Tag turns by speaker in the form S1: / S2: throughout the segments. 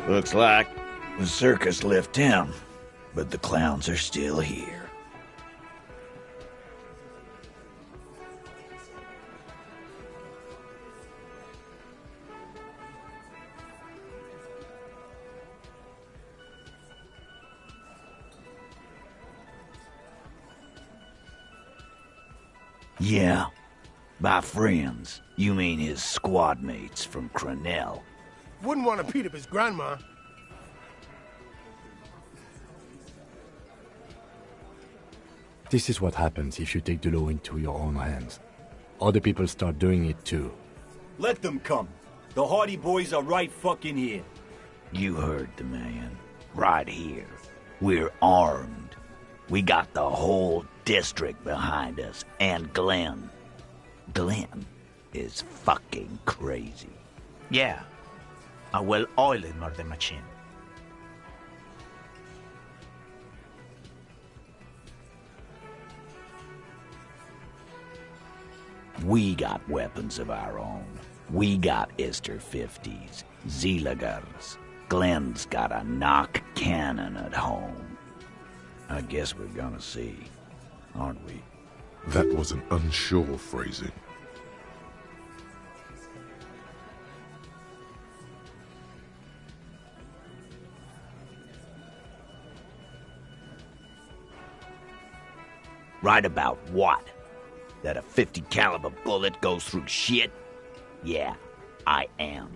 S1: Looks like the circus left town, but the clowns are still here. Yeah, by friends, you mean his squad mates from Cronell.
S2: Wouldn't want to beat up his grandma.
S3: This is what happens if you take the law into your own hands. Other people start doing it too.
S4: Let them come. The Hardy Boys are right fucking here.
S1: You heard the man. Right here. We're armed. We got the whole district behind us, and Glenn. Glenn is fucking crazy.
S5: Yeah. A well-oiled murder machine.
S1: We got weapons of our own. We got Ister 50s, Zeelagers. Glenn's got a knock cannon at home. I guess we're gonna see, aren't we?
S6: That was an unsure phrasing.
S1: Right about what? That a 50 caliber bullet goes through shit? Yeah, I am.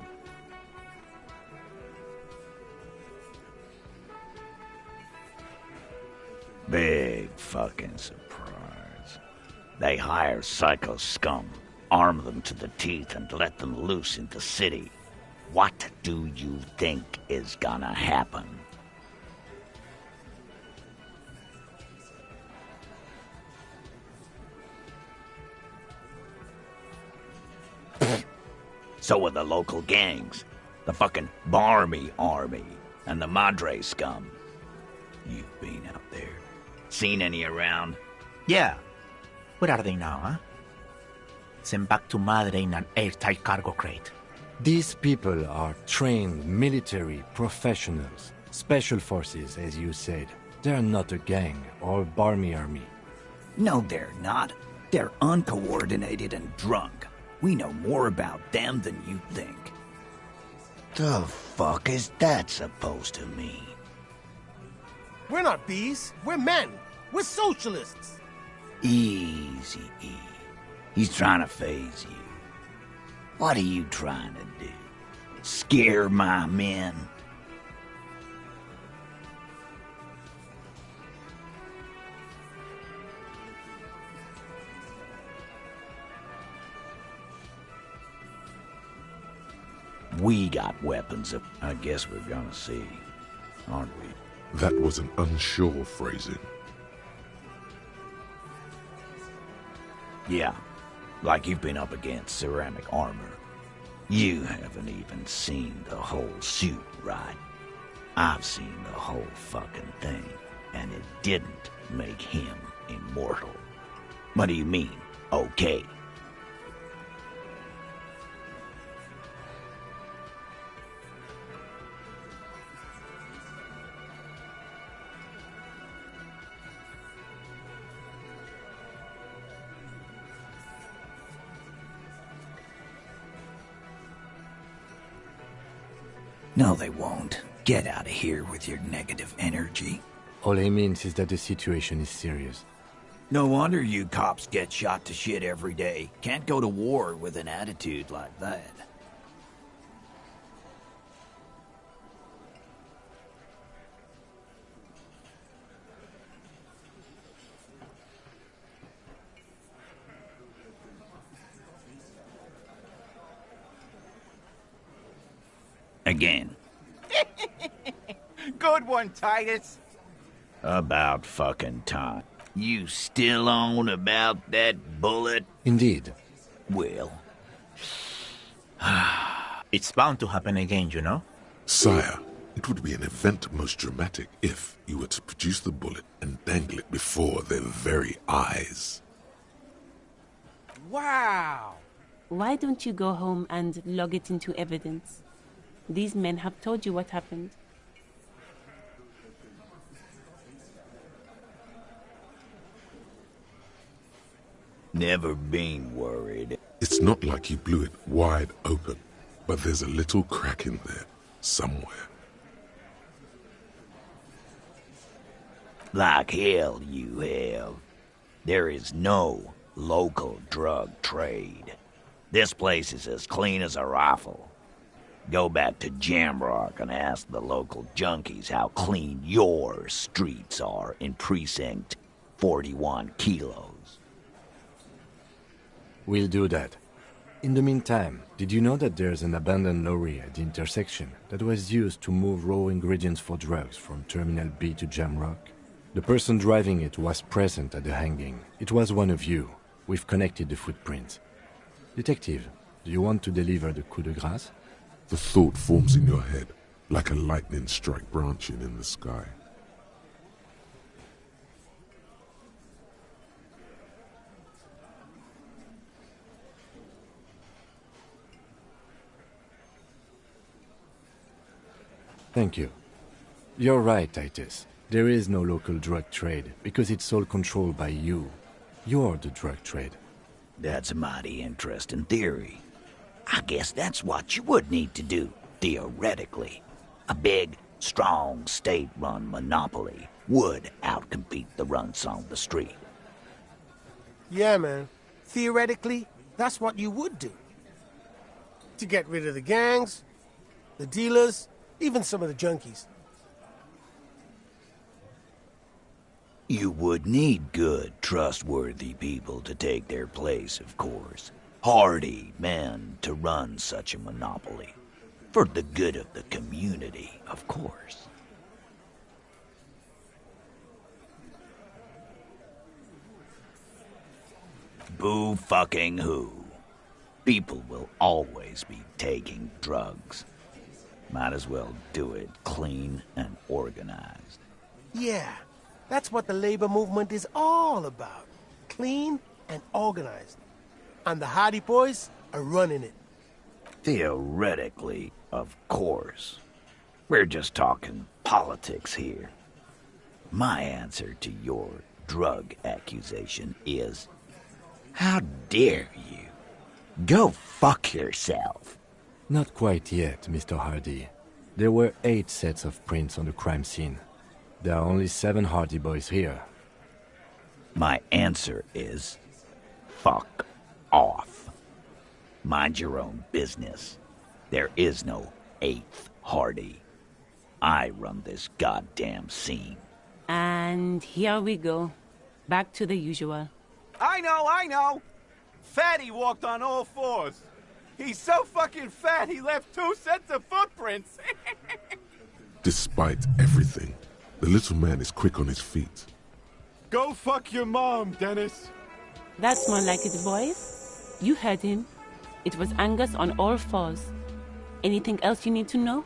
S1: Big fucking surprise. They hire psycho scum, arm them to the teeth, and let them loose in the city. What do you think is gonna happen? So are the local gangs, the fucking Barmy Army, and the Madre scum. You've been out there. Seen any around?
S5: Yeah. Where are they now, huh? Sent back to Madre in an airtight cargo crate.
S3: These people are trained military professionals. Special forces, as you said. They're not a gang or Barmy army.
S1: No, they're not. They're uncoordinated and drunk. We know more about them than you think. The fuck is that supposed to mean?
S2: We're not bees. We're men. We're socialists.
S1: Easy, E. He's trying to phase you. What are you trying to do? Scare my men? We got weapons of... I guess we're gonna see, aren't we?
S6: That was an unsure phrasing.
S1: Yeah, like you've been up against ceramic armor. You haven't even seen the whole suit, right? I've seen the whole fucking thing, and it didn't make him immortal. What do you mean, okay? No, they won't. Get out of here with your negative energy.
S3: All he means is that the situation is serious.
S1: No wonder you cops get shot to shit every day. Can't go to war with an attitude like that. Again.
S5: Good one, Titus.
S1: About fucking time. You still on about that bullet?
S3: Indeed.
S1: Well.
S5: It's bound to happen again, you know?
S6: Sire, it would be an event most dramatic if you were to produce the bullet and dangle it before their very eyes.
S2: Wow.
S7: Why don't you go home and log it into evidence? These men have told you what happened.
S1: Never been worried.
S6: It's not like you blew it wide open, but there's a little crack in there, somewhere.
S1: Like hell you have. There is no local drug trade. This place is as clean as a rifle. Go back to Jamrock and ask the local junkies how clean your streets are in Precinct 41 Kilos.
S3: We'll do that. In the meantime, did you know that there's an abandoned lorry at the intersection that was used to move raw ingredients for drugs from Terminal B to Jamrock? The person driving it was present at the hanging. It was one of you. We've connected the footprints. Detective, do you want to deliver the coup de grâce?
S6: The thought forms in your head, like a lightning strike branching in the sky.
S3: Thank you. You're right, Titus. There is no local drug trade, because it's all controlled by you. You're the drug trade.
S1: That's a mighty interesting theory. I guess that's what you would need to do, theoretically. A big, strong, state-run monopoly would outcompete the runts on the street.
S2: Yeah, man. Theoretically, that's what you would do. To get rid of the gangs, the dealers, even some of the junkies.
S1: You would need good, trustworthy people to take their place, of course. Hardy men to run such a monopoly. For the good of the community, of course. Boo fucking who. People will always be taking drugs. Might as well do it clean and organized.
S2: Yeah, that's what the labor movement is all about. Clean and organized. And the Hardy Boys are running it.
S1: Theoretically, of course. We're just talking politics here. My answer to your drug accusation is, how dare you? Go fuck yourself.
S3: Not quite yet, Mr. Hardy. There were 8 sets of prints on the crime scene. There are only 7 Hardy Boys here.
S1: My answer is, fuck off. Mind your own business. There is no 8th Hardy. I run this goddamn scene.
S7: And here we go. Back to the usual.
S4: I know! Fatty walked on all fours. He's so fucking fat he left 2 sets of footprints.
S6: Despite everything, the little man is quick on his feet.
S4: Go fuck your mom, Dennis.
S7: That's more like it, boys. You heard him. It was Angus on all fours. Anything else you need to know?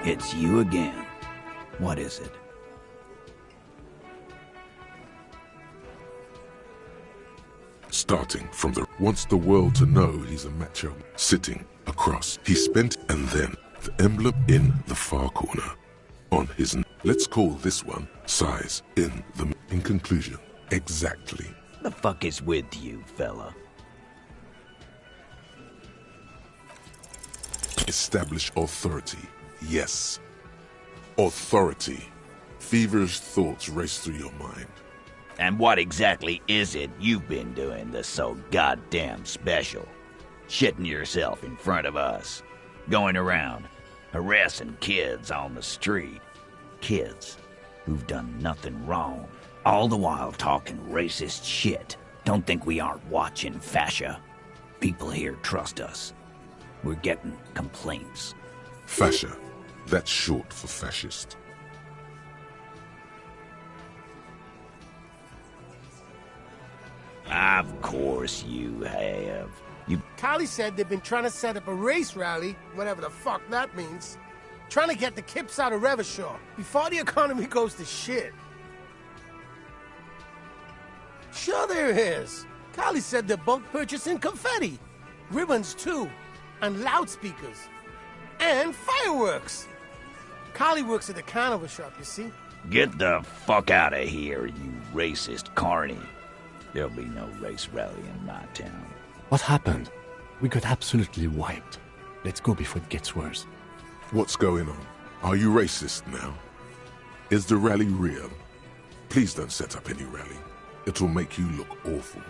S1: It's you again. What is it?
S6: Starting from the wants the world to know he's a macho. Sitting across, he spent, and then the emblem in the far corner. On his, let's call this one size in the, in conclusion, exactly.
S1: The fuck is with you, fella?
S6: Establish authority. Yes. Authority. Feverish thoughts race through your mind.
S1: And what exactly is it you've been doing that's so goddamn special? Shitting yourself in front of us. Going around, harassing kids on the street. Kids who've done nothing wrong. All the while talking racist shit. Don't think we aren't watching, fascia. People here trust us. We're getting complaints.
S6: Fascia. That's short for fascist.
S1: Of course you have. You...
S2: Kali said they've been trying to set up a race rally, whatever the fuck that means. Trying to get the kips out of Revachol before the economy goes to shit. Sure there is. Kali said they're bulk purchasing confetti. Ribbons too. And loudspeakers. And fireworks. Kali works at the carnival shop, you see.
S1: Get the fuck out of here, you racist carny. There'll be no race rally in my town.
S3: What happened? We got absolutely wiped. Let's go before it gets worse.
S6: What's going on? Are you racist now? Is the rally real? Please don't set up any rally. It'll make you look awful.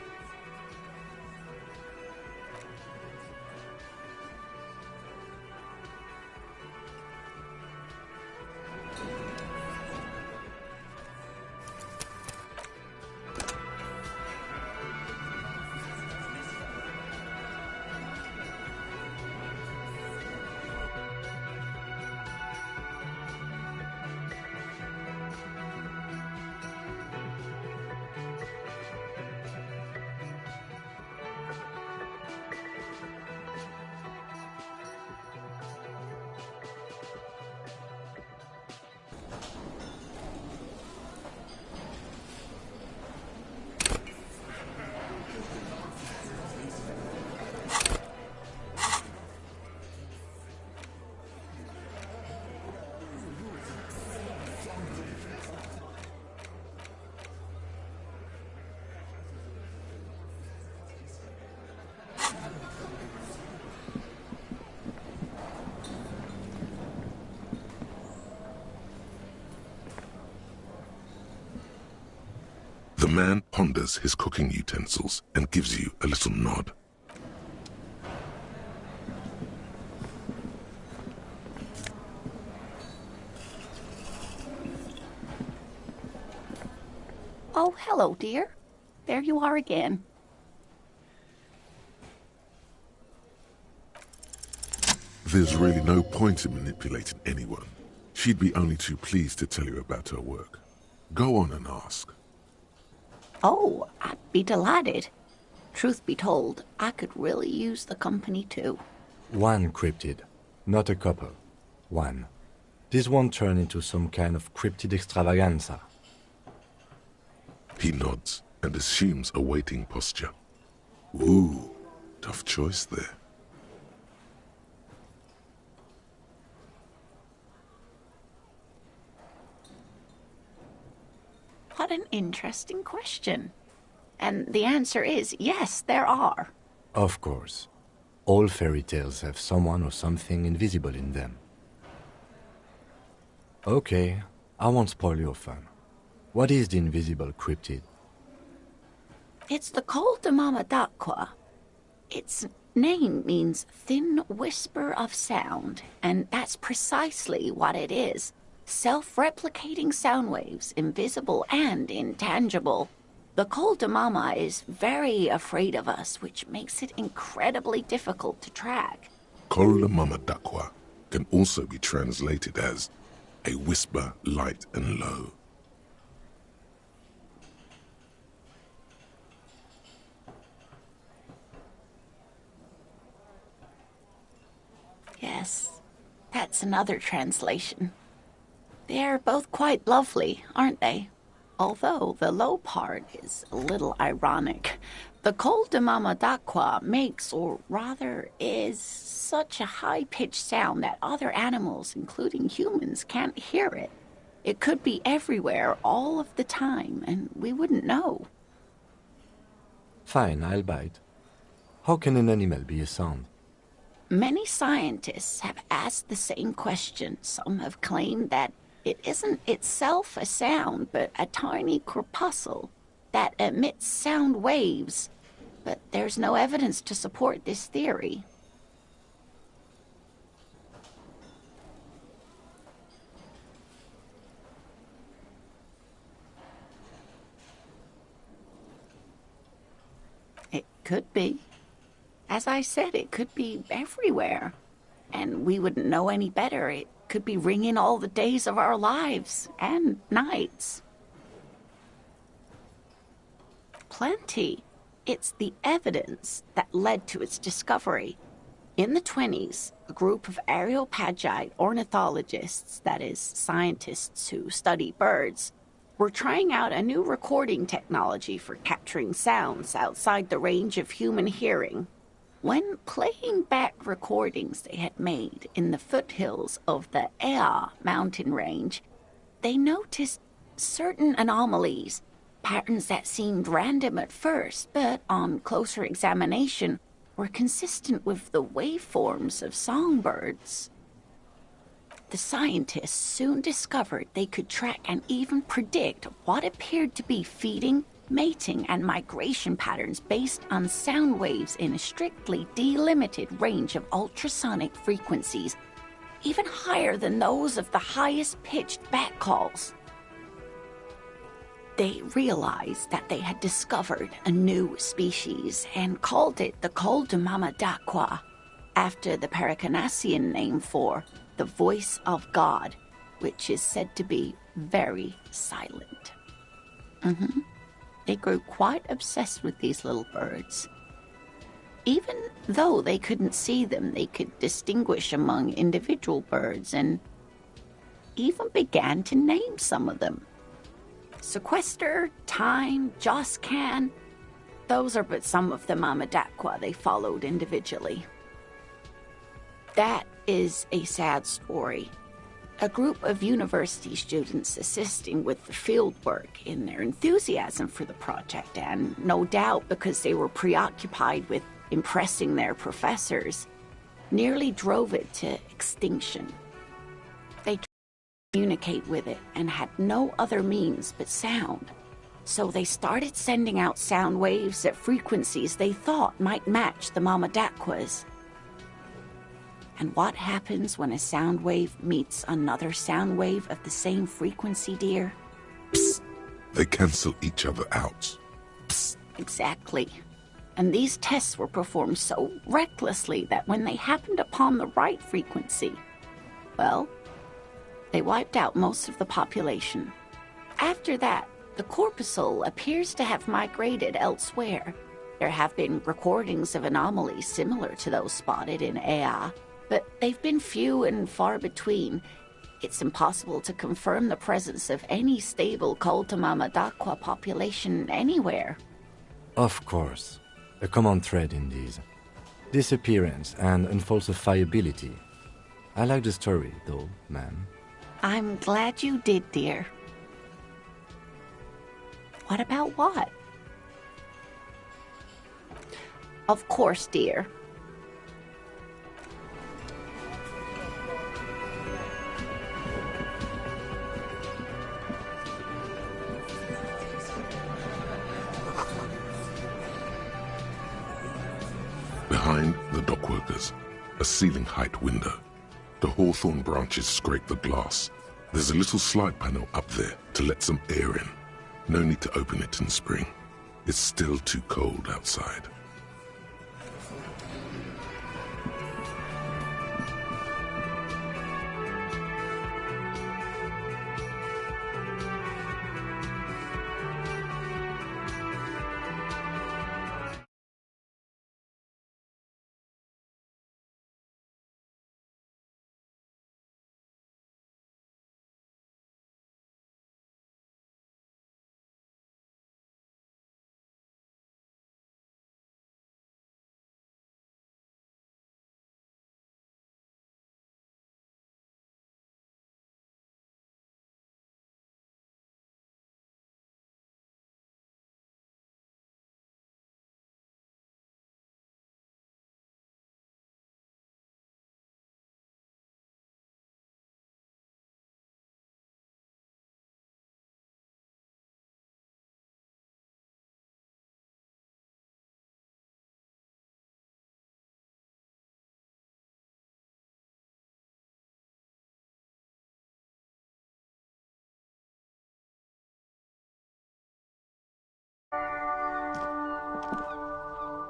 S6: The man ponders his cooking utensils and gives you a little nod.
S8: Oh, hello, dear. There you are again.
S6: There's really no point in manipulating anyone. She'd be only too pleased to tell you about her work. Go on and ask.
S8: Oh, I'd be delighted. Truth be told, I could really use the company too.
S3: One cryptid, not a couple. One. This won't turn into some kind of cryptid extravaganza.
S6: He nods and assumes a waiting posture. Ooh, tough choice there.
S8: What an interesting question. And the answer is yes, there are.
S3: Of course. All fairy tales have someone or something invisible in them. Okay, I won't spoil your fun. What is the invisible cryptid?
S8: It's the Col de Mama d'Aqua. Its name means thin whisper of sound, and that's precisely what it is. Self-replicating sound waves, invisible and intangible. The Col de Mama is very afraid of us, which makes it incredibly difficult to track.
S6: Col de Mama d'Aqua can also be translated as a whisper light and low.
S8: Yes, That's another translation. They're both quite lovely, aren't they? Although the low part is a little ironic. The col de Mama d'Aqua makes, or rather is, such a high-pitched sound that other animals, including humans, can't hear it. It could be everywhere all of the time, and we wouldn't know.
S3: Fine, I'll bite. How can an animal be a sound?
S8: Many scientists have asked the same question. Some have claimed that it isn't itself a sound, but a tiny corpuscle that emits sound waves. But there's no evidence to support this theory. It could be. As I said, it could be everywhere. And we wouldn't know any better. It could be ringing all the days of our lives and nights. Plenty. It's the evidence that led to its discovery. In the 1920s, a group of Areopagite ornithologists, that is, scientists who study birds, were trying out a new recording technology for capturing sounds outside the range of human hearing. When playing back recordings they had made in the foothills of the Ea mountain range, they noticed certain anomalies, patterns that seemed random at first, but on closer examination were consistent with the waveforms of songbirds. The scientists soon discovered they could track and even predict what appeared to be feeding, mating, and migration patterns based on sound waves in a strictly delimited range of ultrasonic frequencies, even higher than those of the highest-pitched bat calls. They realized that they had discovered a new species and called it the col de Mama d'Aqua, after the Paracanassian name for the voice of God, which is said to be very silent. They grew quite obsessed with these little birds. Even though they couldn't see them, they could distinguish among individual birds and even began to name some of them. Sequester, Time, Joscan, those are but some of the Mama d'Aqua they followed individually. That is a sad story. A group of university students assisting with the field work in their enthusiasm for the project, and no doubt because they were preoccupied with impressing their professors, nearly drove it to extinction. They tried to communicate with it and had no other means but sound. So they started sending out sound waves at frequencies they thought might match the Mama d'Aqua's. And what happens when a sound wave meets another sound wave of the same frequency, dear?
S6: Psst. They cancel each other out.
S8: Psst. Exactly. And these tests were performed so recklessly that when they happened upon the right frequency, well, they wiped out most of the population. After that, the corpuscle appears to have migrated elsewhere. There have been recordings of anomalies similar to those spotted in Ea, but they've been few and far between. It's impossible to confirm the presence of any stable col de Mama d'Aqua population anywhere.
S3: Of course. A common thread in these. Disappearance and unfalsifiability. I like the story, though, ma'am.
S8: I'm glad you did, dear. What about what? Of course, dear.
S6: Behind the dockworkers, a ceiling-height window. The hawthorn branches scrape the glass. There's a little slide panel up there to let some air in. No need to open it in spring. It's still too cold outside.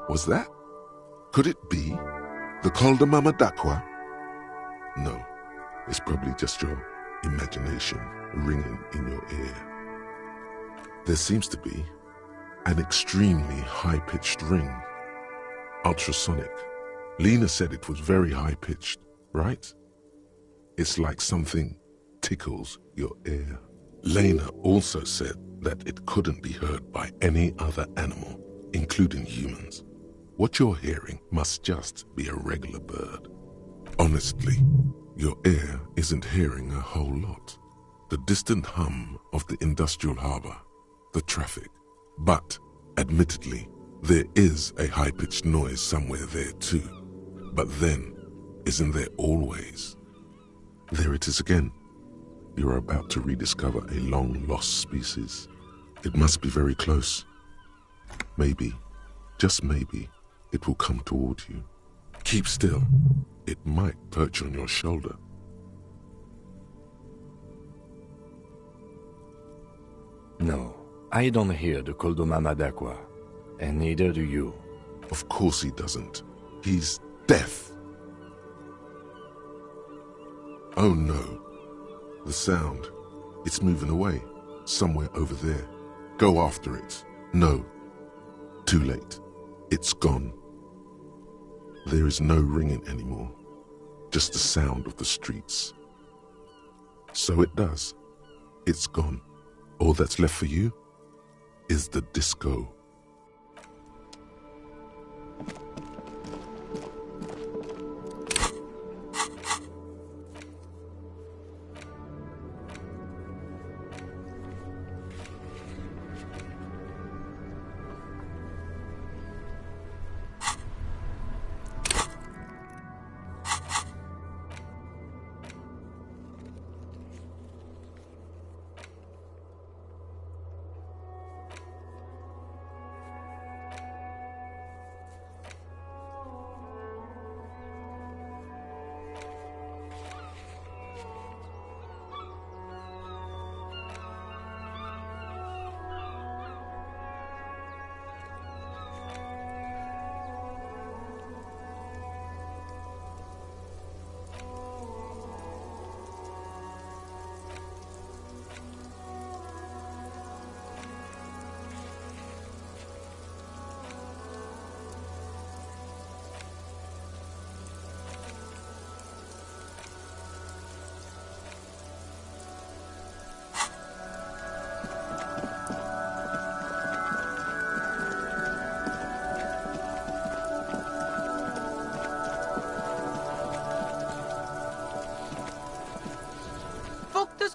S6: Was that? Could it be the Col de Mama Dakwa? No, it's probably just your imagination ringing in your ear. There seems to be an extremely high-pitched ring. Ultrasonic. Lena said it was very high-pitched, right? It's like something tickles your ear. Lena also said that it couldn't be heard by any other animal, including humans. What you're hearing must just be a regular bird. Honestly, your ear isn't hearing a whole lot. The distant hum of the industrial harbor, the traffic. But, admittedly, there is a high-pitched noise somewhere there too. But then, isn't there always? There it is again. You are about to rediscover a long-lost species. It must be very close. Maybe, just maybe, it will come toward you. Keep still. It might perch on your shoulder.
S3: No, I don't hear the Col de Mama Dakwa, and neither do you.
S6: Of course he doesn't. He's deaf. Oh no. The sound. It's moving away. Somewhere over there. Go after it. No. Too late. It's gone. There is no ringing anymore. Just the sound of the streets. So it does. It's gone. All that's left for you is the disco.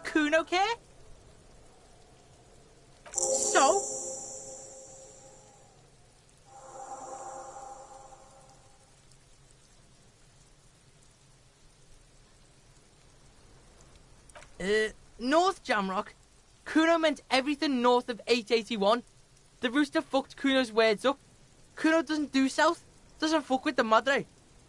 S9: Kuno care? So? North Jamrock. Kuno meant everything north of 881. The rooster fucked Kuno's words up. Kuno doesn't do south. Doesn't fuck with the madre.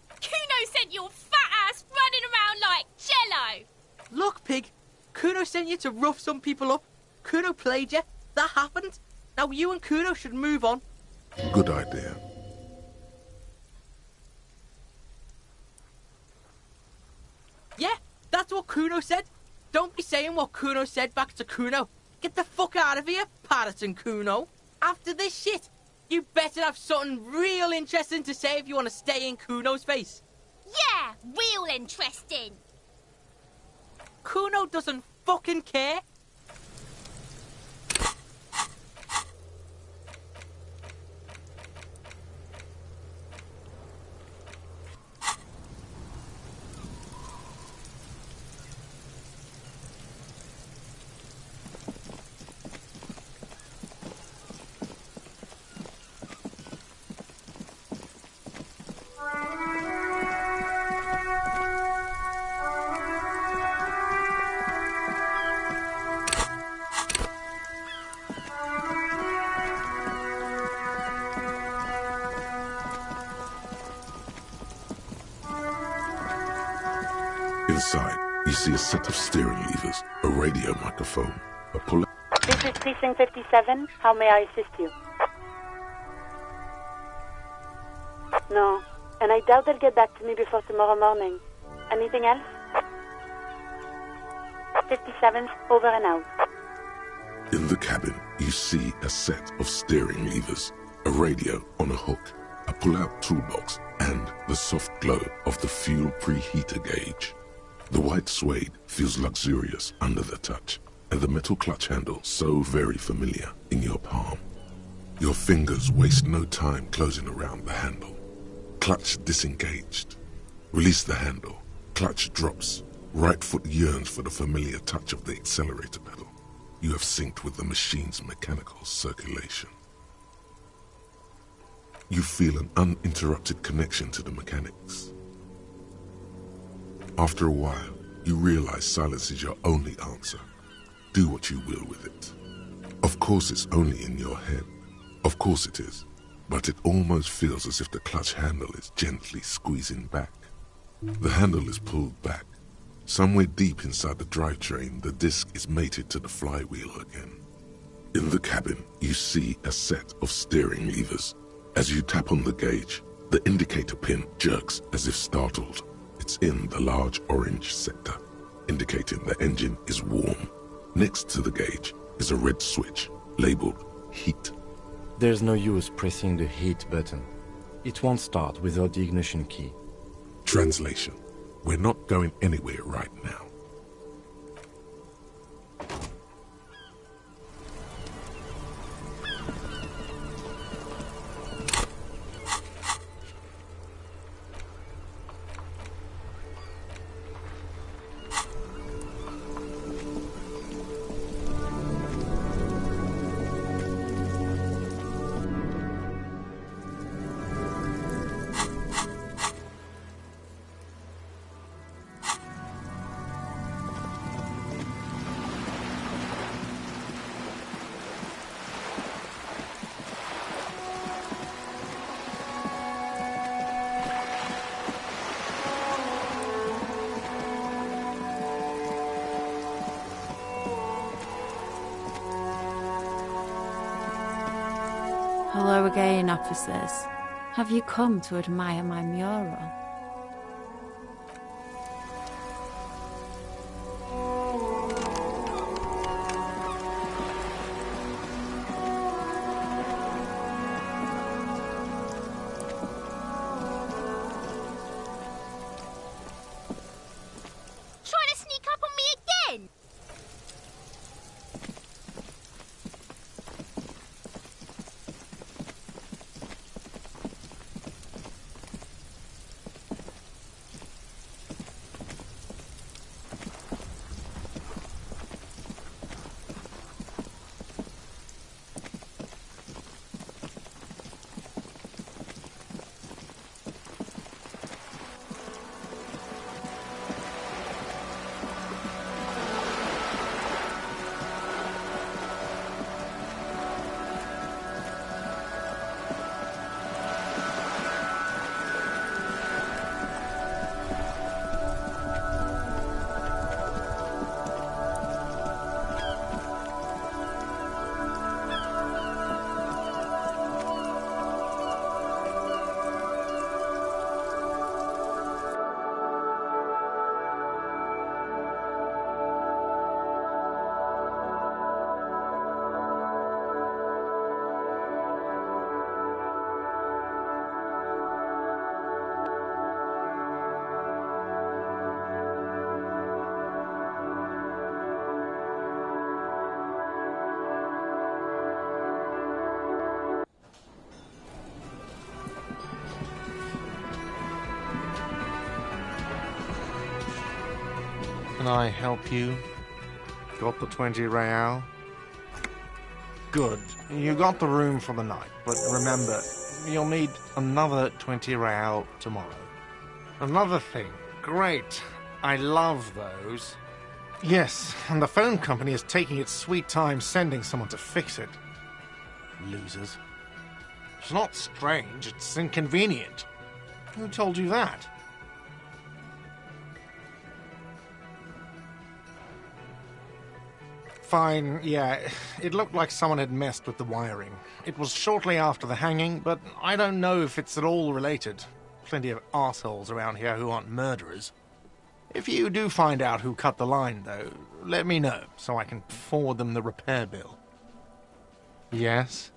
S10: Kuno sent your fat ass running around like jello.
S9: Look, pig. Kuno sent you to rough some people up. Kuno played you. That happened. Now you and Kuno should move on.
S6: Good idea.
S9: Yeah, that's what Kuno said. Don't be saying what Kuno said back to Kuno. Get the fuck out of here, Patterson Kuno. After this shit, you better have something real interesting to say if you want to stay in Kuno's face.
S10: Yeah, real interesting.
S9: Kuno doesn't fucking care.
S6: Inside, you see a set of steering levers, a radio microphone, a puller.
S11: This is Precinct 57. How may I assist you? No, and I doubt they'll get back to me before tomorrow morning. Anything else? 57, over and out.
S6: In the cabin, you see a set of steering levers, a radio on a hook, a pull-out toolbox, and the soft glow of the fuel preheater gauge. The white suede feels luxurious under the touch, and the metal clutch handle so very familiar in your palm. Your fingers waste no time closing around the handle. Clutch disengaged. Release the handle. Clutch drops. Right foot yearns for the familiar touch of the accelerator pedal. You have synced with the machine's mechanical circulation. You feel an uninterrupted connection to the mechanics. After a while, you realize silence is your only answer. Do what you will with it. Of course it's only in your head. Of course it is. But it almost feels as if the clutch handle is gently squeezing back. The handle is pulled back. Somewhere deep inside the drivetrain, the disc is mated to the flywheel again. In the cabin, you see a set of steering levers. As you tap on the gauge, the indicator pin jerks as if startled. It's in the large orange sector, indicating the engine is warm. Next to the gauge is a red switch, labeled heat.
S3: There's no use pressing the heat button. It won't start without the ignition key.
S6: Translation: we're not going anywhere right now.
S8: Hello again, officers. Have you come to admire my mural?
S10: Trying to sneak up on me again?
S12: Can I help you? Got the 20 real? Good. You got the room for the night, but remember, you'll need another 20 real tomorrow. Another thing. Great. I love those. Yes, and the phone company is taking its sweet time sending someone to fix it. Losers. It's not strange, it's inconvenient. Who told you that? fine, yeah. It looked like someone had messed with the wiring. It was shortly after the hanging, but I don't know if it's at all related. Plenty of arseholes around here who aren't murderers. If you do find out who cut the line, though, let me know, so I can forward them the repair bill. Yes?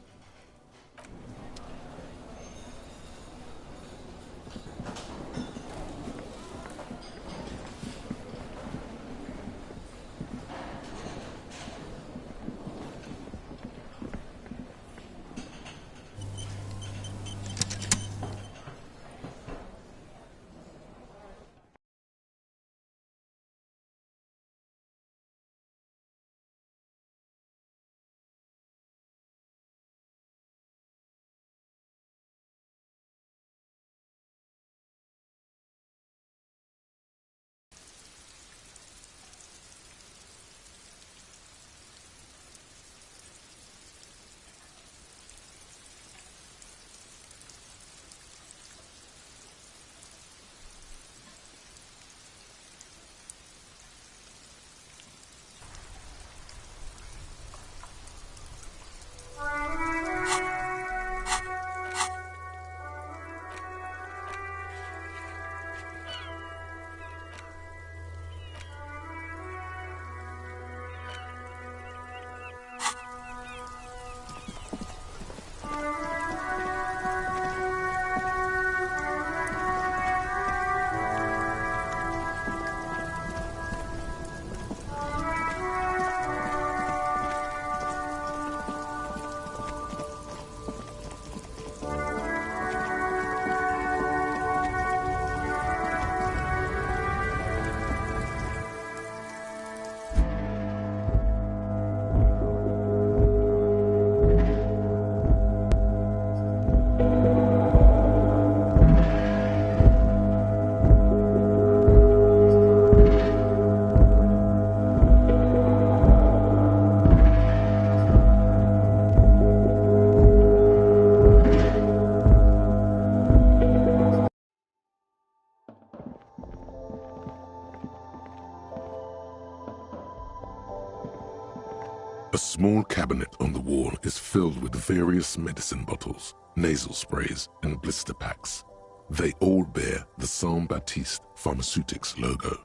S6: A small cabinet on the wall is filled with various medicine bottles, nasal sprays, and blister packs. They all bear the Saint Baptiste Pharmaceutics logo.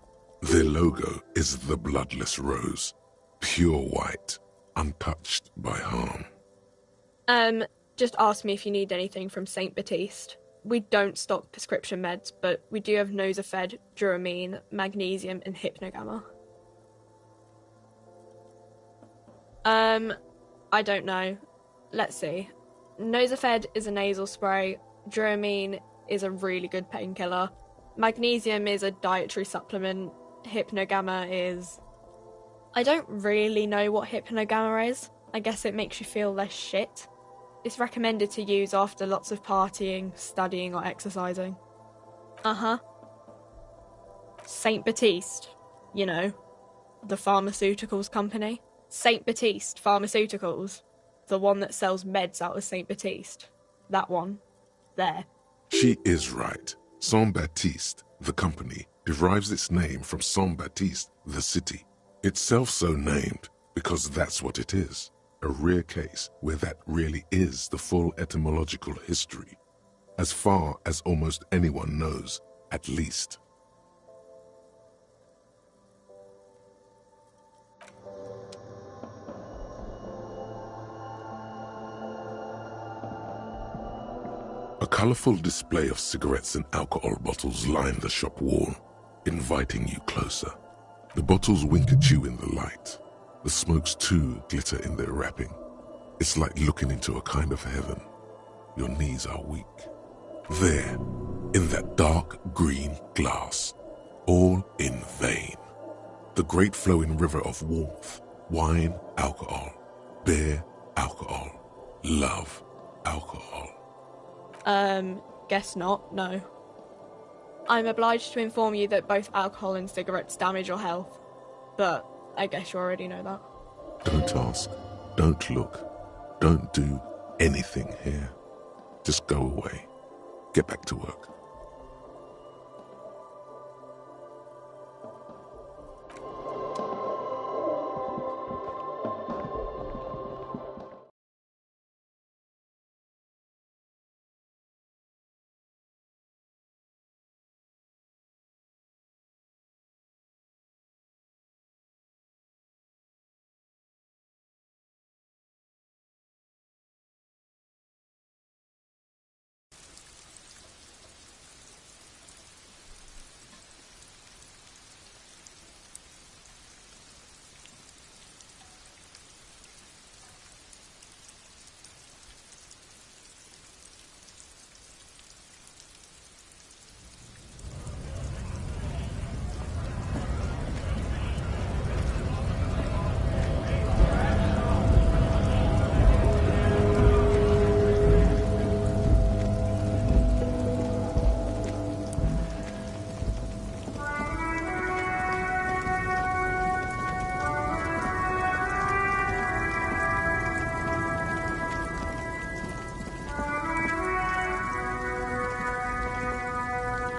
S6: Their logo is the bloodless rose, pure white, untouched by harm.
S13: Just ask me if you need anything from Saint Baptiste. We don't stock prescription meds, but we do have Nosafed, Duramine, Magnesium, and Hypnogamma. I don't know. Let's see. Nosafed is a nasal spray, Duramine is a really good painkiller, Magnesium is a dietary supplement, Hypnogamma is... I don't really know what Hypnogamma is. I guess it makes you feel less shit. It's recommended to use after lots of partying, studying, or exercising. Uh-huh. Saint Baptiste. You know, the pharmaceuticals company. Saint Baptiste Pharmaceuticals. The one that sells meds out of Saint Baptiste. That one. There.
S6: She is right. Saint Baptiste, the company, derives its name from Saint Baptiste, the city. Itself so named because that's what it is. A rare case where that really is the full etymological history. As far as almost anyone knows, at least. A colorful display of cigarettes and alcohol bottles line the shop wall, inviting you closer. The bottles wink at you in the light. The smokes too glitter in their wrapping. It's like looking into a kind of heaven. Your knees are weak. There, in that dark green glass, all in vain. The great flowing river of warmth, wine, alcohol, beer, alcohol, love, alcohol.
S13: Guess not, no. I'm obliged to inform you that both alcohol and cigarettes damage your health, but I guess you already know that.
S6: Don't ask, don't look, don't do anything here. Just go away. Get back to work.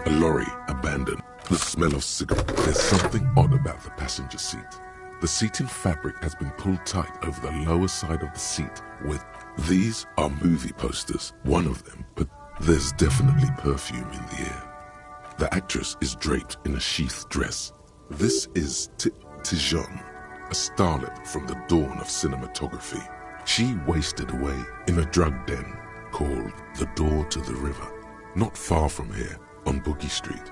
S6: A lorry abandoned. The smell of cigarette. There's something odd about the passenger seat. The seating fabric has been pulled tight over the lower side of the seat with... These are movie posters, one of them, but there's definitely perfume in the air. The actress is draped in a sheath dress. This is Tijon, a starlet from the dawn of cinematography. She wasted away in a drug den called The Door to the River, not far from here on Boogie Street.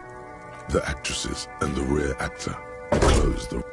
S6: The actresses and the rear actor closed the...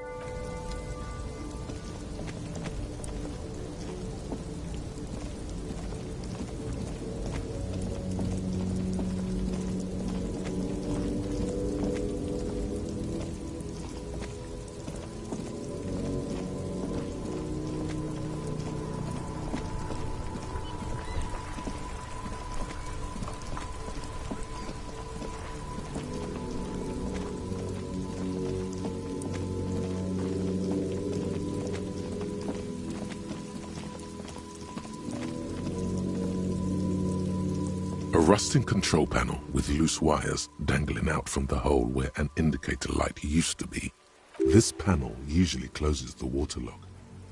S6: A rusting control panel with loose wires dangling out from the hole where an indicator light used to be. This panel usually closes the waterlock,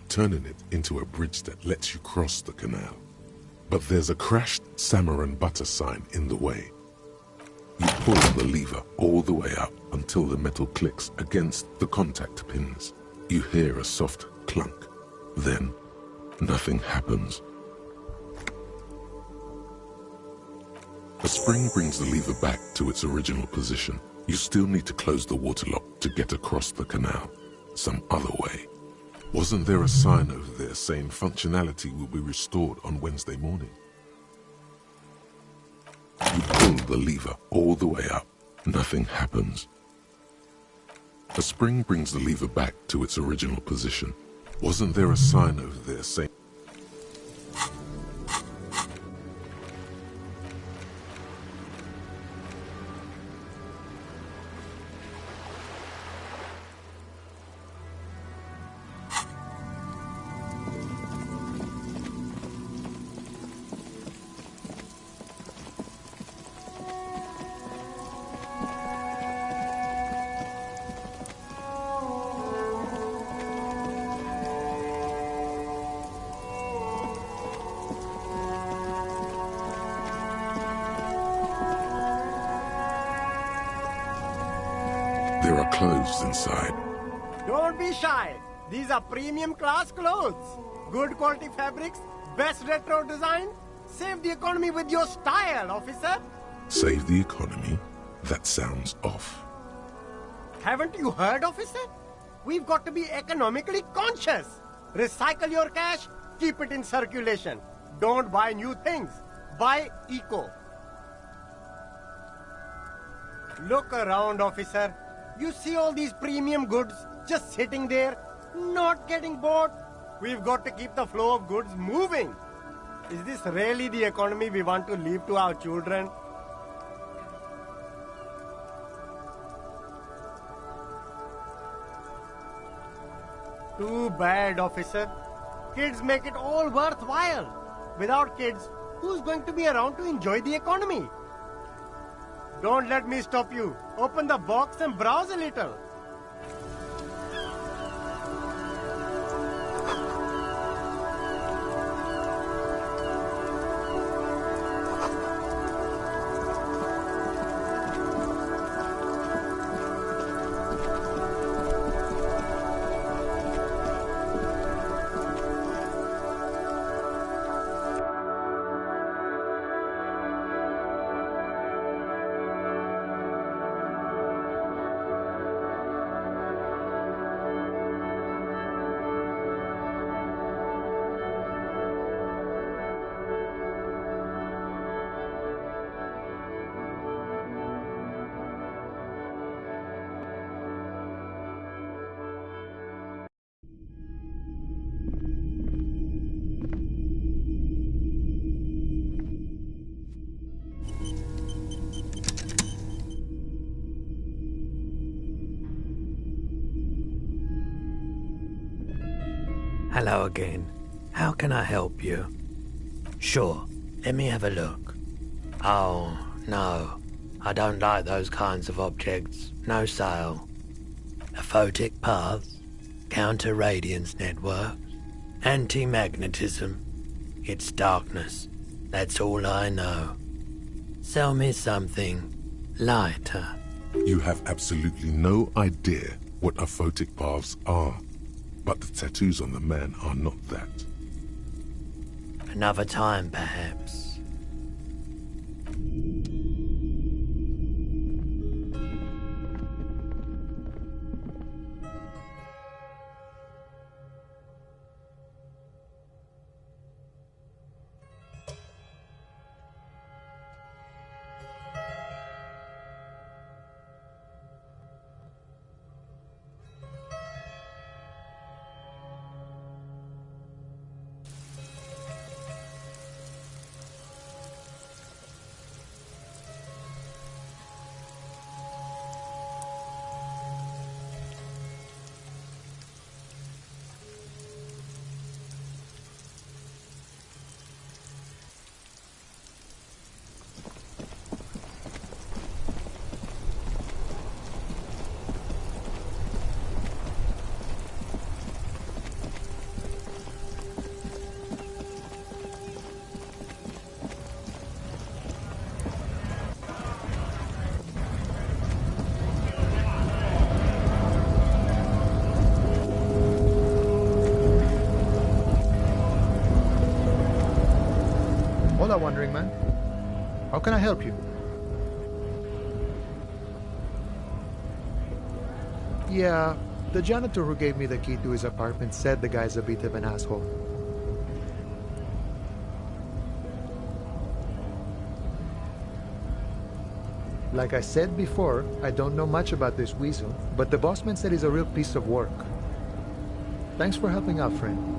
S6: turning it into a bridge that lets you cross the canal. But there's a crashed salmon and butter sign in the way. You pull the lever all the way up until the metal clicks against the contact pins. You hear a soft clunk. Then, nothing happens. A spring brings the lever back to its original position. You still need to close the waterlock to get across the canal. Some other way. Wasn't there a sign over there saying functionality will be restored on Wednesday morning? You pull the lever all the way up. Nothing happens. A spring brings the lever back to its original position. Wasn't there a sign over there saying... There are clothes inside.
S14: Don't be shy. These are premium class clothes. Good quality fabrics, best retro design. Save the economy with your style, officer.
S6: Save the economy? That sounds off.
S14: Haven't you heard, officer? We've got to be economically conscious. Recycle your cash, keep it in circulation. Don't buy new things. Buy eco. Look around, officer. You see all these premium goods just sitting there, not getting bought? We've got to keep the flow of goods moving. Is this really the economy we want to leave to our children? Too bad, officer. Kids make it all worthwhile. Without kids, who's going to be around to enjoy the economy? Don't let me stop you. Open the box and browse a little.
S1: Hello again. How can I help you? Sure, let me have a look. Oh, no.
S15: I don't like those kinds of objects. No sale. Aphotic paths, counter-radiance networks, anti-magnetism. It's darkness. That's all I know. Sell me something lighter.
S6: You have absolutely no idea what aphotic paths are, but the tattoos on the man are not that.
S15: Another time, perhaps.
S16: Hola, Wandering Man. How can I help you? Yeah, the janitor who gave me the key to his apartment said the guy's a bit of an asshole. Like I said before, I don't know much about this weasel, but the bossman said he's a real piece of work. Thanks for helping out, friend.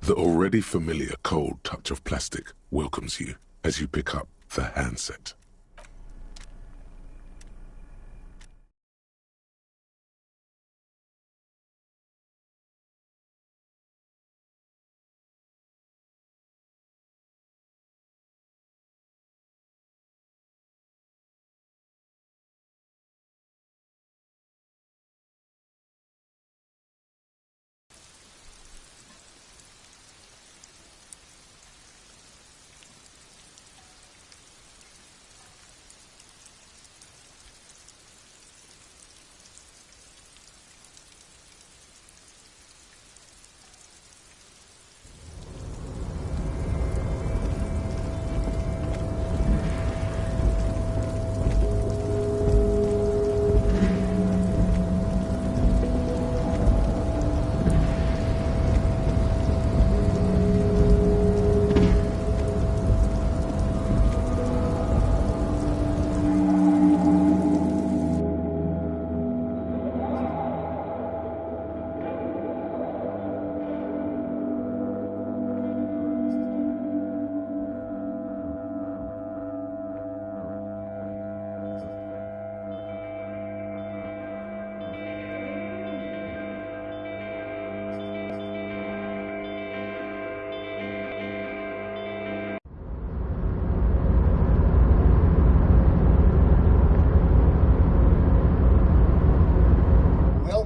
S6: The already familiar cold touch of plastic welcomes you as you pick up the handset.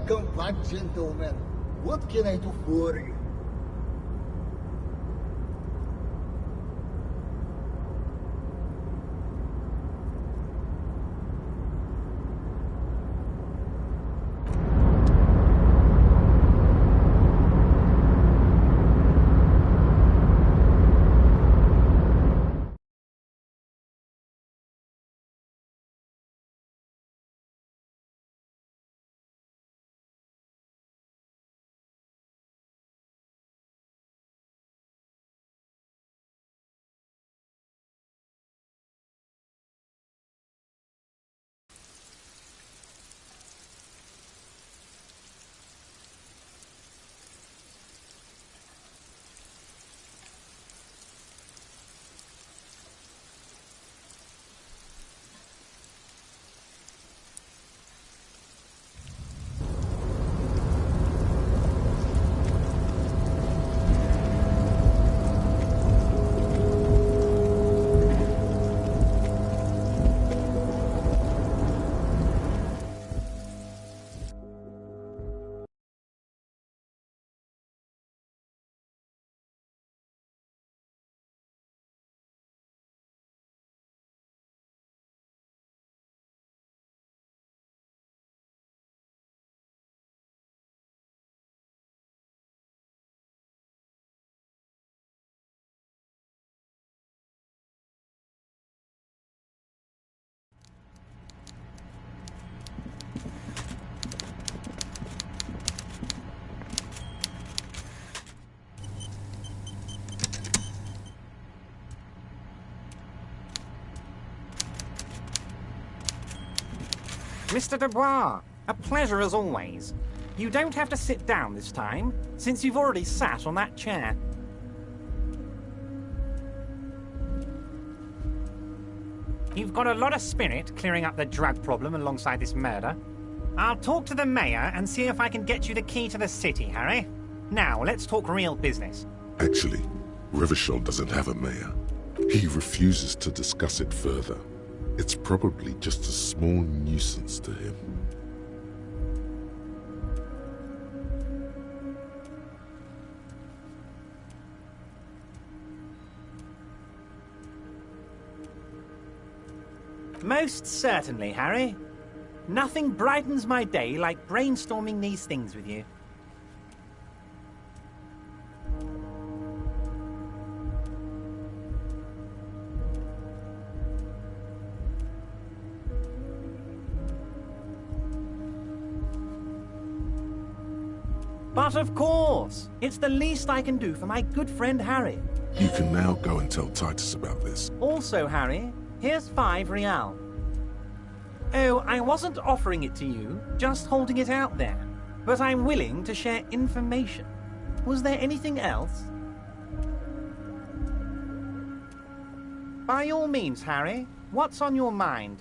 S17: Welcome back, gentlemen. What can I do for you?
S18: Mr. Dubois, a pleasure as always. You don't have to sit down this time, since you've already sat on that chair. You've got a lot of spirit clearing up the drug problem alongside this murder. I'll talk to the mayor and see if I can get you the key to the city, Harry. Now, let's talk real business.
S6: Actually, Revachol doesn't have a mayor. He refuses to discuss it further. It's probably just a small nuisance to him.
S18: Most certainly, Harry. Nothing brightens my day like brainstorming these things with you. But of course, it's the least I can do for my good friend Harry.
S6: You can now go and tell Titus about this.
S18: Also, Harry, here's 5 real. Oh, I wasn't offering it to you, just holding it out there. But I'm willing to share information. Was there anything else? By all means, Harry, what's on your mind?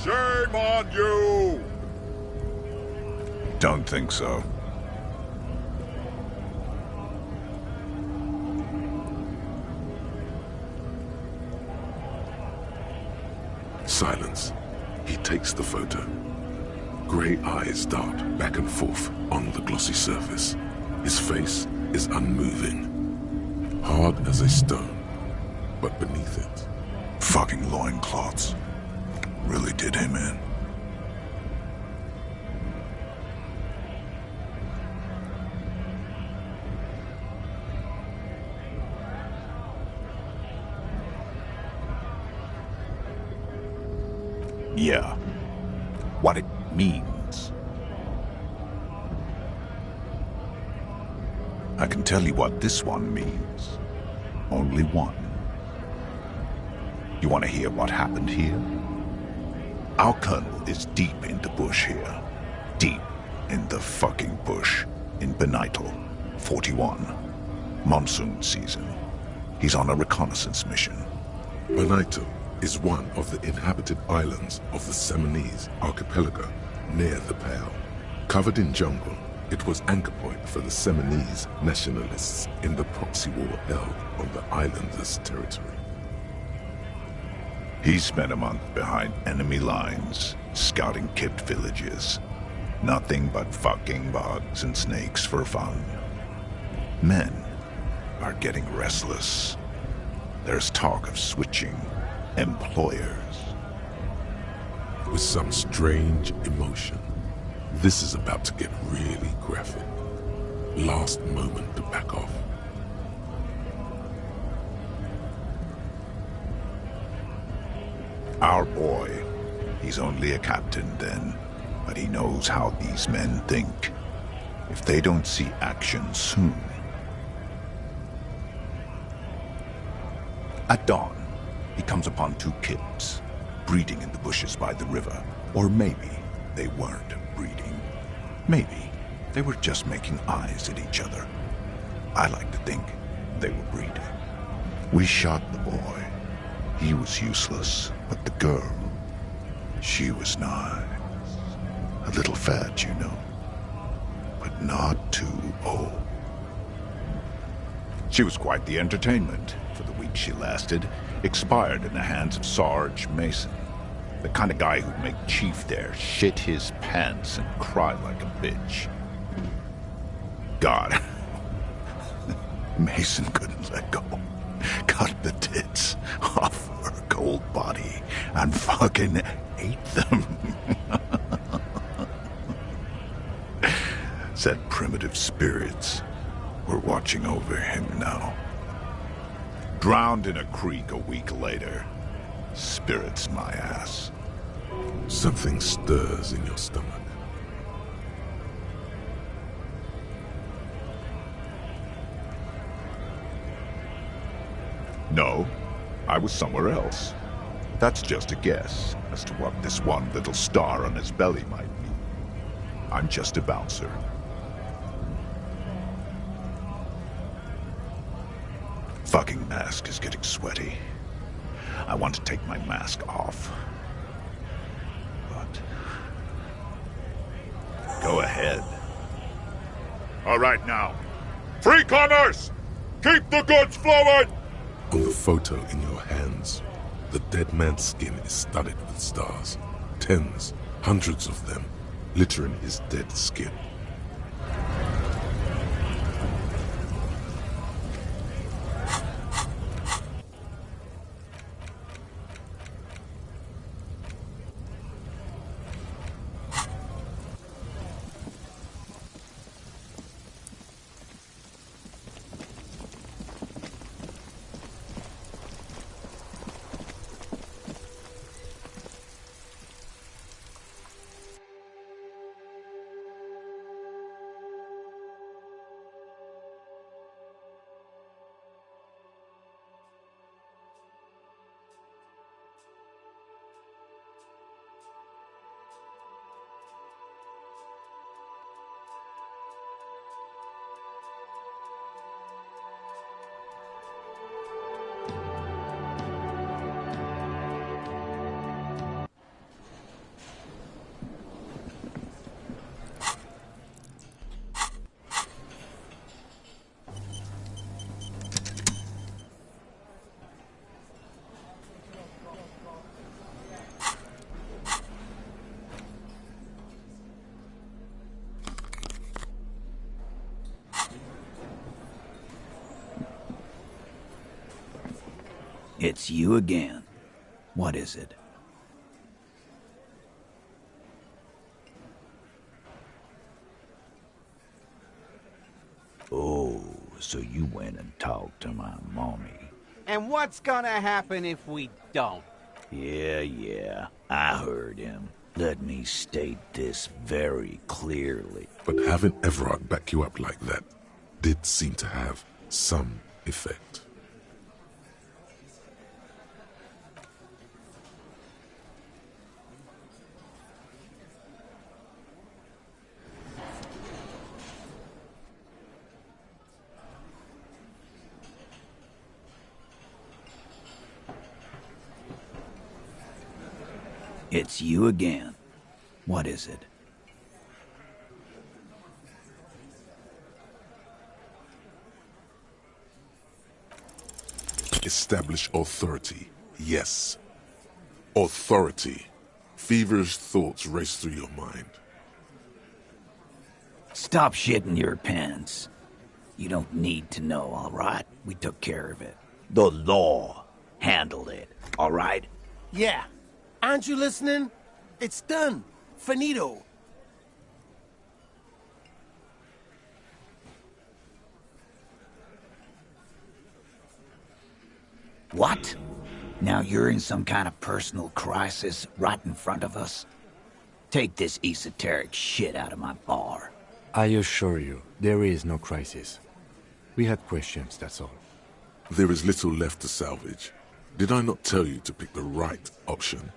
S6: Shame on you!
S19: Don't think so.
S6: Silence. He takes the photo. Grey eyes dart back and forth on the glossy surface. His face is unmoving, hard as a stone. but beneath it.
S19: Fucking loincloths. Really did him in. Yeah. What it means. I can tell you what this one means. Only one. You want to hear what happened here? Our colonel is deep in the bush here. Deep in the fucking bush in Benital, 41. Monsoon season. He's on a reconnaissance mission.
S6: Benital is one of the inhabited islands of the Seminese archipelago near the Pale. Covered in jungle, it was anchor point for the Seminese nationalists in the proxy war held on the islanders' territory.
S19: He spent a month behind enemy lines, scouting kept villages. Nothing but fucking bugs and snakes for fun. Men are getting restless. There's talk of switching employers.
S6: With some strange emotion, this is about to get really graphic. Last moment to back off.
S19: Our boy, he's only a captain then, but he knows how these men think. If they don't see action soon. At dawn, he comes upon two kids, breeding in the bushes by the river. Or maybe they weren't breeding. Maybe they were just making eyes at each other. I like to think they were breeding. We shot the boy. He was useless, but the girl, she was nice. A little fat, you know, but not too old. She was quite the entertainment for the week she lasted. Expired in the hands of Sarge Mason, the kind of guy who'd make Chief there shit his pants and cry like a bitch. God, Mason couldn't let go. Cut the tits off her cold body and fucking ate them. Said primitive spirits were watching over him now. Drowned in a creek a week later. Spirits my ass.
S6: Something stirs in your stomach.
S19: No, I was somewhere else. That's just a guess as to what this one little star on his belly might mean. I'm just a bouncer. Fucking mask is getting sweaty. I want to take my mask off. But... go ahead.
S20: All right now. Free commerce! Keep the goods flowing!
S6: On the photo in your hands, the dead man's skin is studded with stars. Tens, hundreds of them, littering his dead skin.
S1: It's you again. What is it? Oh, so you went and talked to my mommy.
S4: And what's gonna happen if we don't?
S1: Yeah, I heard him. Let me state this very clearly.
S6: But having Everard back you up like that did seem to have some effect.
S1: It's you again. What is it?
S6: Establish authority. Yes. Authority. Feverish thoughts race through your mind.
S1: Stop shitting your pants. You don't need to know, all right? We took care of it. The law handled it, all right?
S2: Yeah. Aren't you listening? It's done. Finito.
S1: What? Now you're in some kind of personal crisis right in front of us? Take this esoteric shit out of my bar.
S3: I assure you, there is no crisis. We had questions, that's all.
S6: There is little left to salvage. Did I not tell you to pick the right option?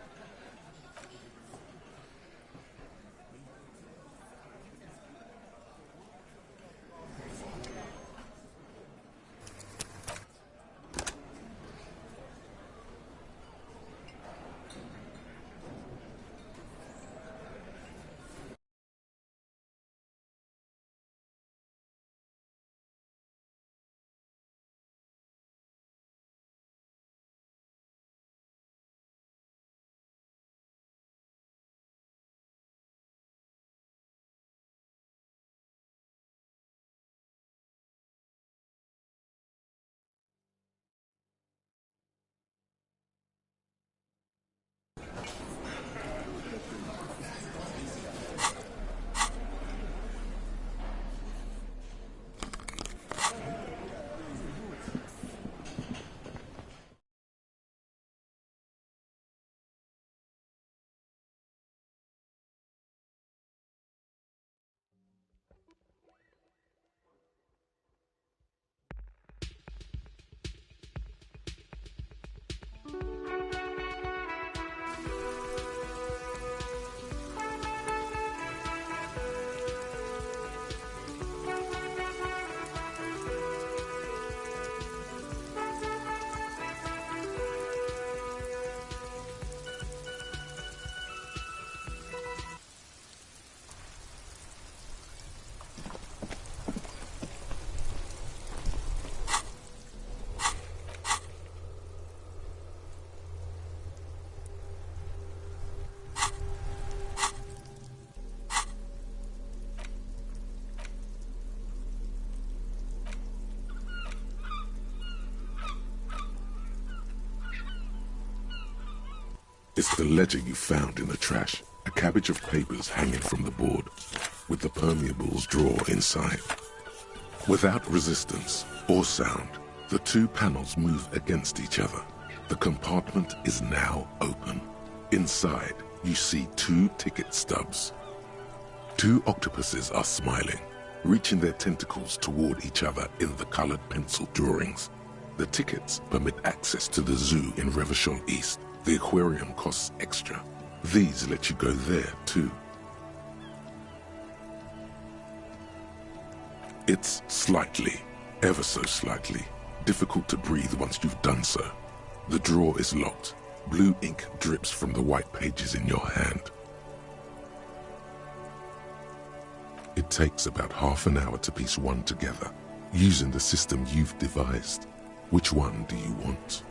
S6: It's the ledger you found in the trash. A cabbage of papers hanging from the board, with the permeables drawer inside. Without resistance or sound, the two panels move against each other. The compartment is now open. Inside, you see two ticket stubs. Two octopuses are smiling, reaching their tentacles toward each other in the colored pencil drawings. The tickets permit access to the zoo in Revachol East. The aquarium costs extra. These let you go there, too. It's slightly, ever so slightly, difficult to breathe once you've done so. The drawer is locked. Blue ink drips from the white pages in your hand. It takes about half an hour to piece one together, using the system you've devised. Which one do you want?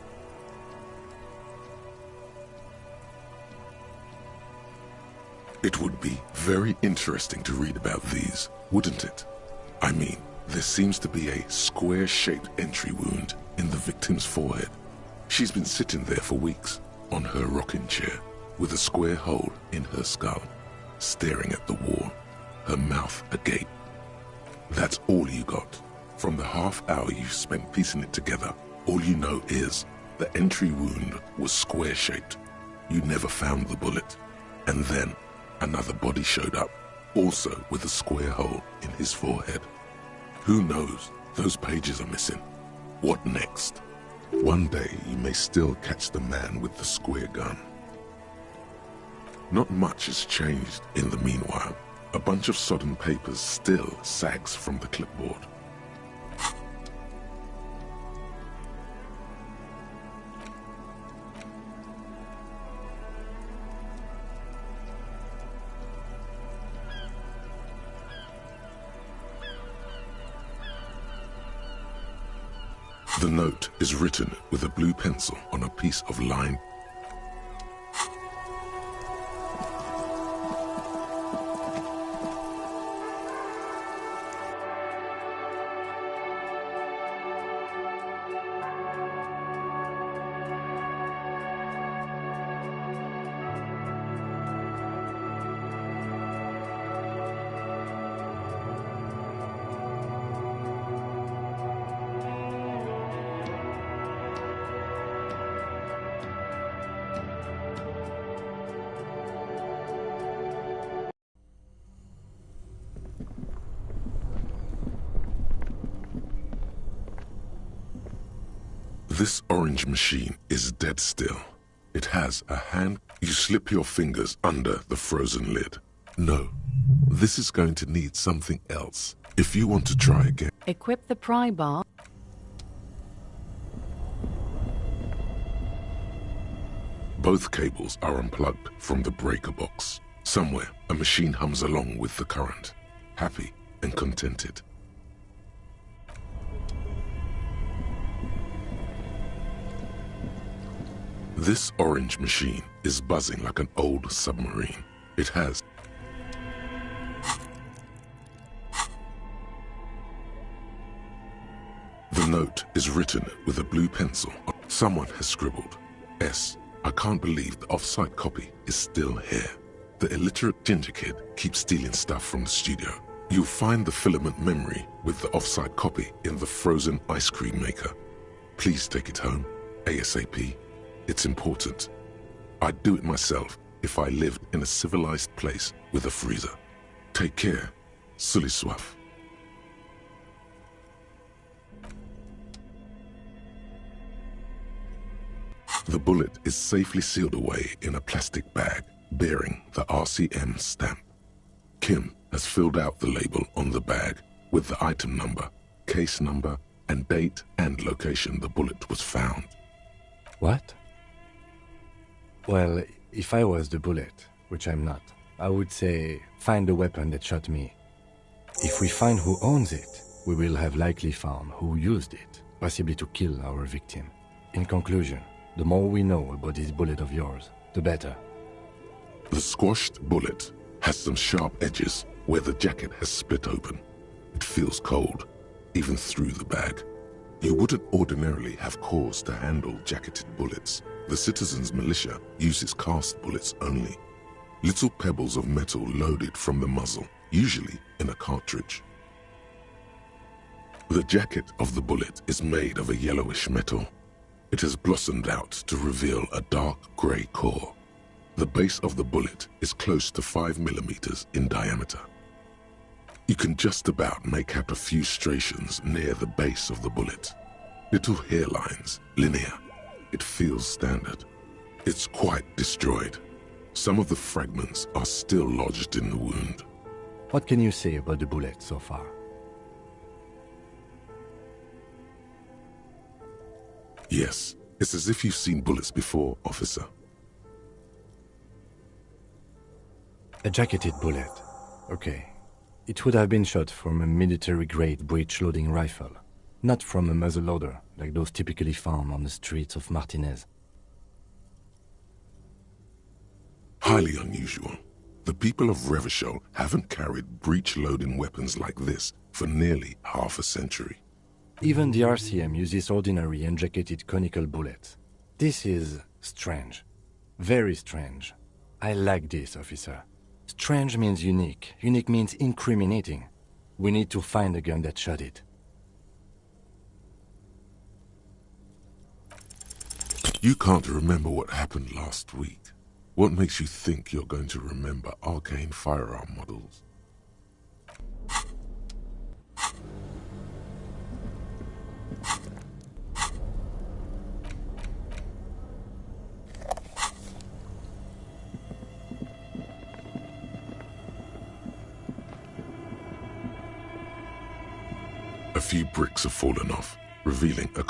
S6: It would be very interesting to read about these, wouldn't it? I mean, there seems to be a square-shaped entry wound in the victim's forehead. She's been sitting there for weeks, on her rocking chair, with a square hole in her skull, staring at the wall, her mouth agape. That's all you got. From the half hour you spent piecing it together, all you know is the entry wound was square-shaped. You never found the bullet. And then another body showed up, also with a square hole in his forehead. Who knows? Those pages are missing. What next? One day you may still catch the man with the square gun. Not much has changed in the meanwhile. A bunch of sodden papers still sags from the clipboard. The note is written with a blue pencil on a piece of lined. This orange machine is dead still. It has a hand. You slip your fingers under the frozen lid. No, this is going to need something else. If you want to try again.
S21: Equip the pry bar.
S6: Both cables are unplugged from the breaker box. Somewhere, a machine hums along with the current, happy and contented. This orange machine is buzzing like an old submarine. It has the note is written with a blue pencil. Someone has scribbled, S. I can't believe the off-site copy is still here. The illiterate ginger kid keeps stealing stuff from the studio. You'll find the filament memory with the off-site copy in the frozen ice cream maker. Please take it home, ASAP. It's important. I'd do it myself if I lived in a civilized place with a freezer. Take care, Sully Swaff. The bullet is safely sealed away in a plastic bag bearing the RCM stamp. Kim has filled out the label on the bag with the item number, case number, and date and location the bullet was found.
S3: What? Well, if I was the bullet, which I'm not, I would say, find the weapon that shot me. If we find who owns it, we will have likely found who used it, possibly to kill our victim. In conclusion, the more we know about this bullet of yours, the better.
S6: The squashed bullet has some sharp edges where the jacket has split open. It feels cold, even through the bag. You wouldn't ordinarily have cause to handle jacketed bullets. The citizens' militia uses cast bullets only. Little pebbles of metal loaded from the muzzle, usually in a cartridge. The jacket of the bullet is made of a yellowish metal. It has blossomed out to reveal a dark grey core. The base of the bullet is close to 5 millimeters in diameter. You can just about make out a few striations near the base of the bullet. Little hairlines, linear. It feels standard. It's quite destroyed. Some of the fragments are still lodged in the wound.
S3: What can you say about the bullet so far?
S6: Yes, it's as if you've seen bullets before, officer.
S3: A jacketed bullet. Okay. It would have been shot from a military-grade breech-loading rifle, not from a muzzleloader like those typically found on the streets of Martinez.
S6: Highly unusual. The people of Revachol haven't carried breech-loading weapons like this for nearly half a century.
S3: Even the RCM uses ordinary unjacketed conical bullets. This is strange. Very strange. I like this, officer. Strange means unique. Unique means incriminating. We need to find the gun that shot it.
S6: You can't remember what happened last week. What makes you think you're going to remember arcane firearm models? A few bricks have fallen off, revealing a...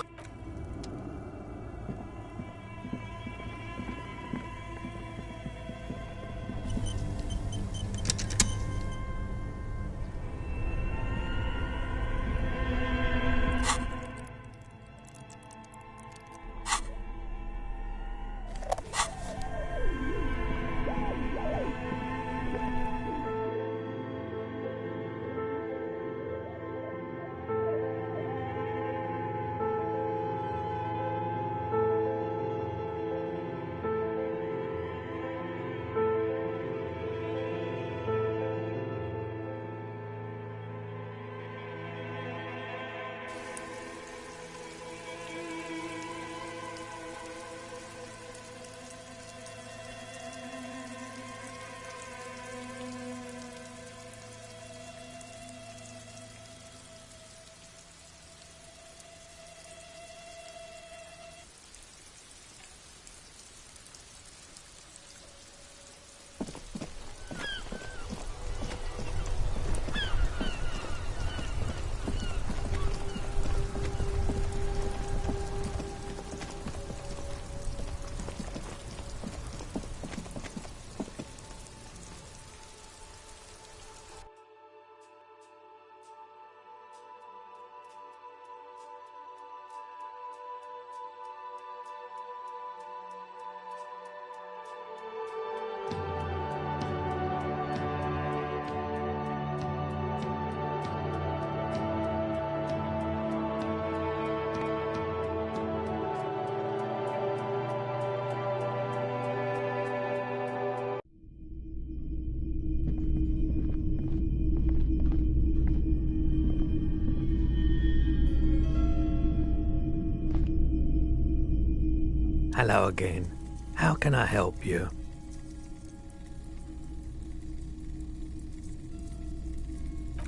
S15: Hello again. How can I help you?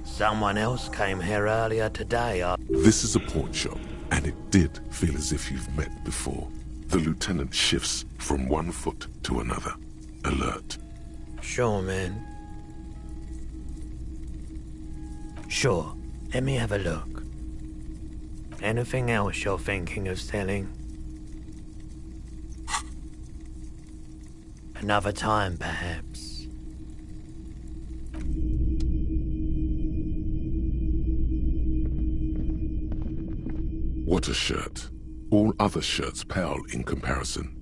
S15: Someone else came here earlier today.
S6: This is a pawn shop, and it did feel as if you've met before. The lieutenant shifts from one foot to another. Alert.
S15: Sure, man. Sure. Let me have a look. Anything else you're thinking of selling? Another time, perhaps.
S6: What a shirt. All other shirts pale in comparison.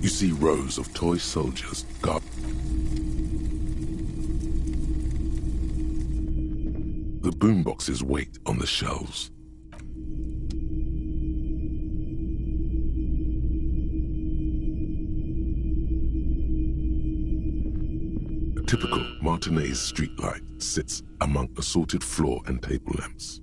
S6: You see rows of toy soldiers guard. The boomboxes wait on the shelves. A typical Martinez streetlight sits among assorted floor and table lamps.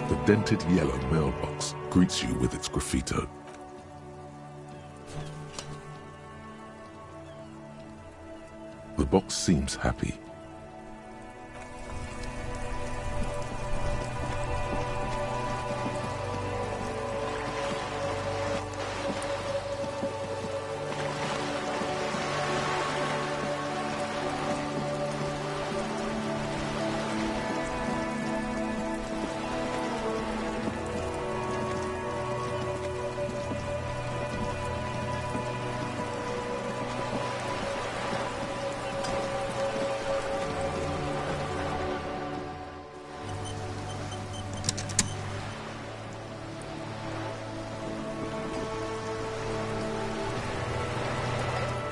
S6: The dented yellow mailbox greets you with its graffito. The box seems happy.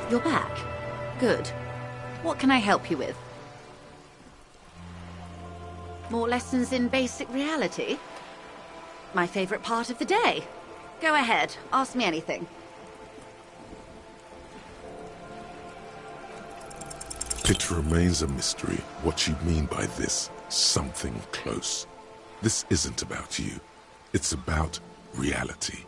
S8: You're back. Good. What can I help you with? More lessons in basic reality? My favorite part of the day. Go ahead, ask me anything.
S6: It remains a mystery what you mean by this something close. This isn't about you. It's about reality.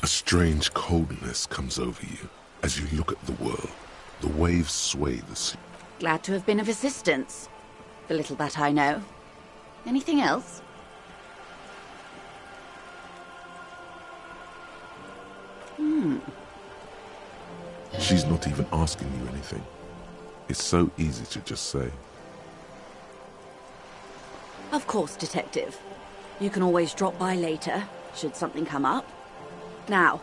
S6: A strange coldness comes over you as you look at the world. The waves sway the sea.
S8: Glad to have been of assistance. The little that I know. Anything else?
S6: She's not even asking you anything. It's so easy to just say.
S8: Of course, Detective. You can always drop by later, should something come up. Now.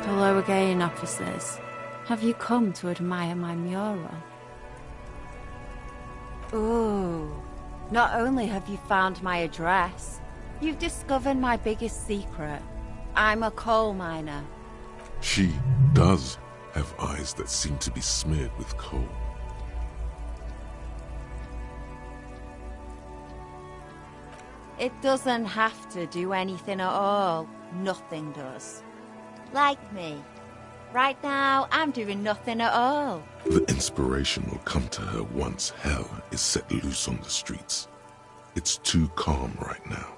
S7: Hello again, officers. Have you come to admire my mural? Ooh. Not only have you found my address, you've discovered my biggest secret. I'm a coal miner.
S6: She does have eyes that seem to be smeared with coal.
S7: It doesn't have to do anything at all. Nothing does. Like me. Right now, I'm doing nothing at all.
S6: The inspiration will come to her once hell is set loose on the streets. It's too calm right now.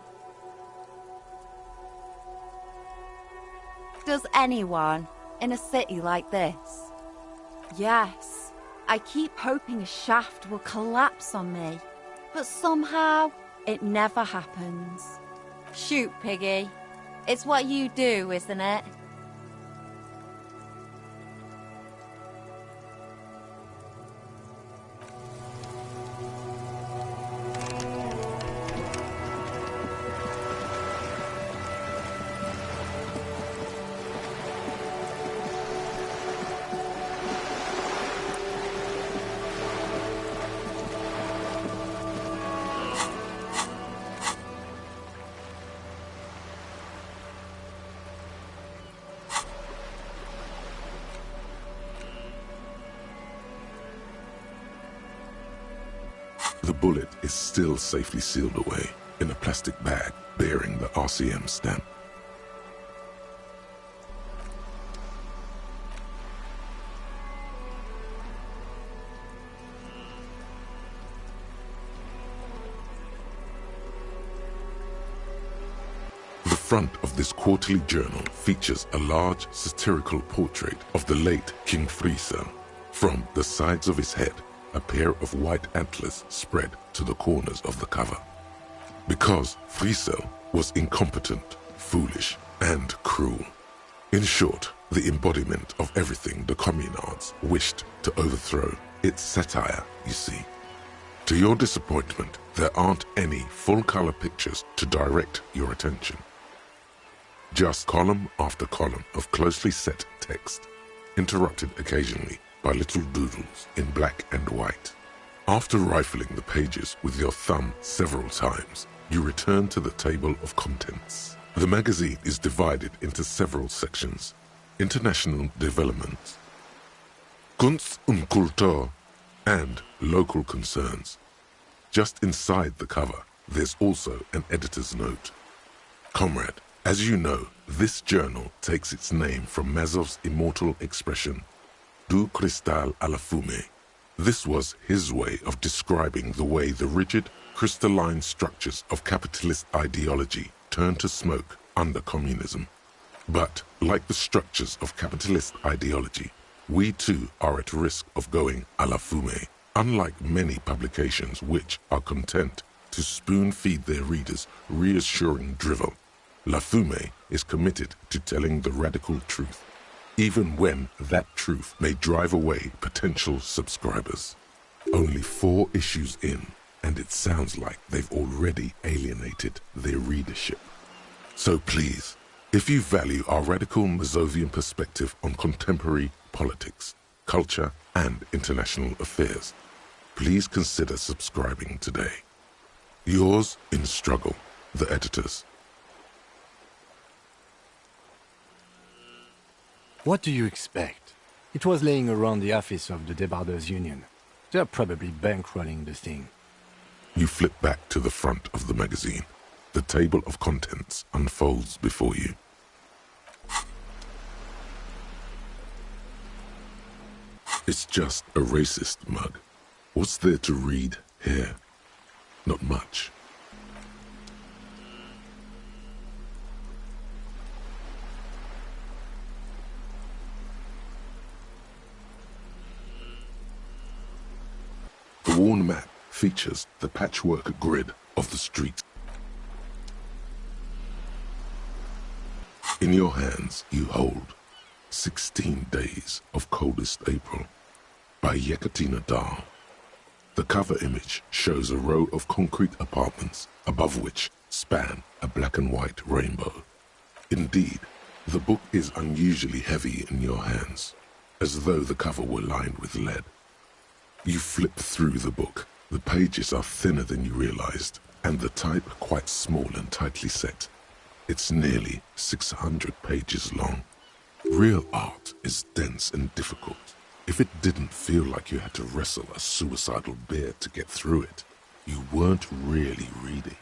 S7: Does anyone in a city like this? Yes. I keep hoping a shaft will collapse on me, but somehow it never happens. Shoot, Piggy. It's what you do, isn't it?
S6: The bullet is still safely sealed away in a plastic bag bearing the RCM stamp. The front of this quarterly journal features a large satirical portrait of the late King Friesel. From the sides of his head, a pair of white antlers spread to the corners of the cover. Because Friesel was incompetent, foolish, and cruel. In short, the embodiment of everything the communards wished to overthrow. It's satire, you see. To your disappointment, there aren't any full-color pictures to direct your attention. Just column after column of closely set text, interrupted occasionally by little doodles in black and white. After rifling the pages with your thumb several times, you return to the table of contents. The magazine is divided into several sections. International developments, Kunst und Kultur, and local concerns. Just inside the cover there's also an editor's note. Comrade, as you know, this journal takes its name from Mazov's immortal expression, du cristal à la fumée. This was his way of describing the way the rigid, crystalline structures of capitalist ideology turned to smoke under communism. But, like the structures of capitalist ideology, we too are at risk of going à la fumée, unlike many publications which are content to spoon-feed their readers reassuring drivel. La Fumée is committed to telling the radical truth, even when that truth may drive away potential subscribers. Only 4 issues in, and it sounds like they've already alienated their readership. So please, if you value our radical Mazovian perspective on contemporary politics, culture, and international affairs, please consider subscribing today. Yours in struggle, the editors.
S3: What do you expect? It was laying around the office of the Debarders Union. They're probably bankrolling the thing.
S6: You flip back to the front of the magazine. The table of contents unfolds before you. It's just a racist mug. What's there to read here? Not much. The worn map features the patchwork grid of the street. In your hands you hold 16 Days of Coldest April by Yekaterina Dahl. The cover image shows a row of concrete apartments above which span a black and white rainbow. Indeed, the book is unusually heavy in your hands, as though the cover were lined with lead. You flip through the book. The pages are thinner than you realized, and the type quite small and tightly set. It's nearly 600 pages long. Real art is dense and difficult. If it didn't feel like you had to wrestle a suicidal bear to get through it, you weren't really reading.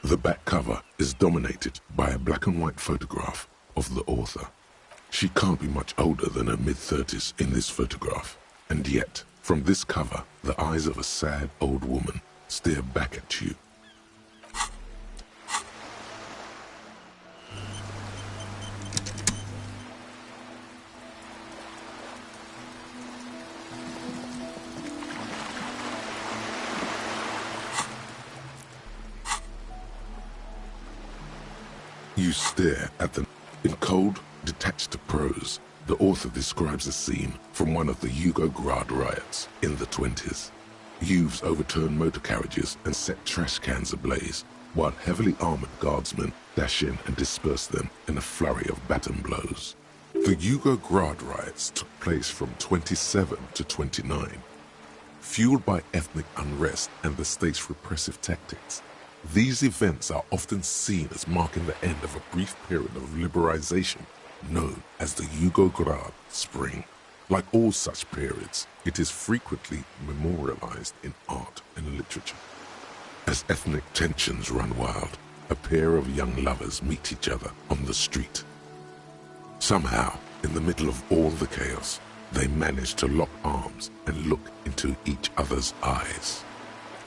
S6: The back cover is dominated by a black and white photograph of the author. She can't be much older than her mid-30s in this photograph. And yet, from this cover, the eyes of a sad old woman stare back at you. You stare at them in cold, detached prose. The author describes a scene from one of the Yugograd riots in the 20s. Youths overturned motor carriages and set trash cans ablaze, while heavily armored guardsmen dash in and disperse them in a flurry of baton blows. The Yugograd riots took place from 27 to 29. Fueled by ethnic unrest and the state's repressive tactics, these events are often seen as marking the end of a brief period of liberalization known as the Yugograd Spring. Like all such periods, it is frequently memorialized in art and literature. As ethnic tensions run wild, a pair of young lovers meet each other on the street. Somehow, in the middle of all the chaos, they manage to lock arms and look into each other's eyes.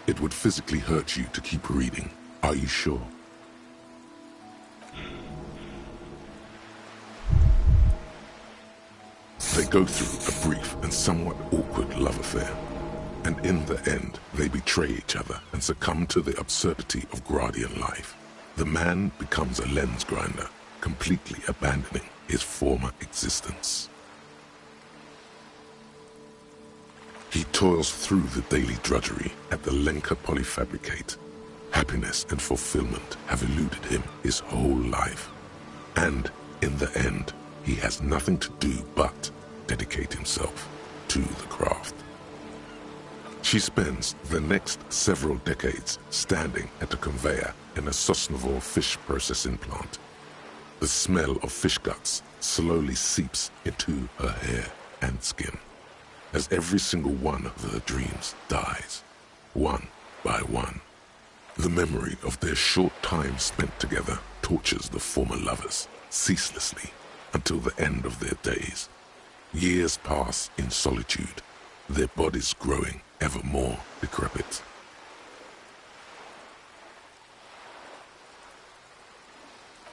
S6: It would physically hurt you to keep reading. Are you sure? They go through a brief and somewhat awkward love affair. And in the end, they betray each other and succumb to the absurdity of Gradian life. The man becomes a lens grinder, completely abandoning his former existence. He toils through the daily drudgery at the Lenka Polyfabricate. Happiness and fulfillment have eluded him his whole life. And in the end, he has nothing to do but dedicate himself to the craft. She spends the next several decades standing at a conveyor in a Sosnovo fish processing plant. The smell of fish guts slowly seeps into her hair and skin, as every single one of her dreams dies, one by one. The memory of their short time spent together tortures the former lovers ceaselessly until the end of their days. Years pass in solitude, their bodies growing ever more decrepit.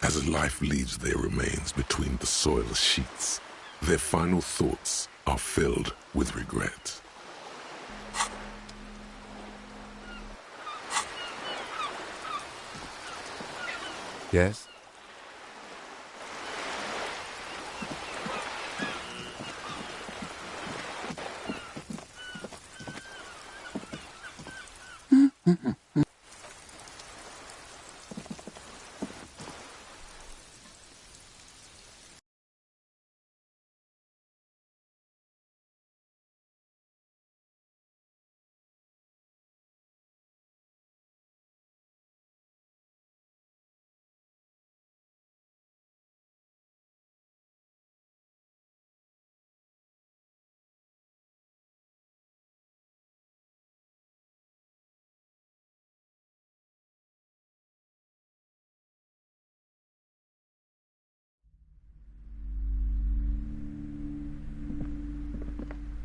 S6: As life leaves their remains between the soil sheets, their final thoughts are filled with regret.
S3: Yes?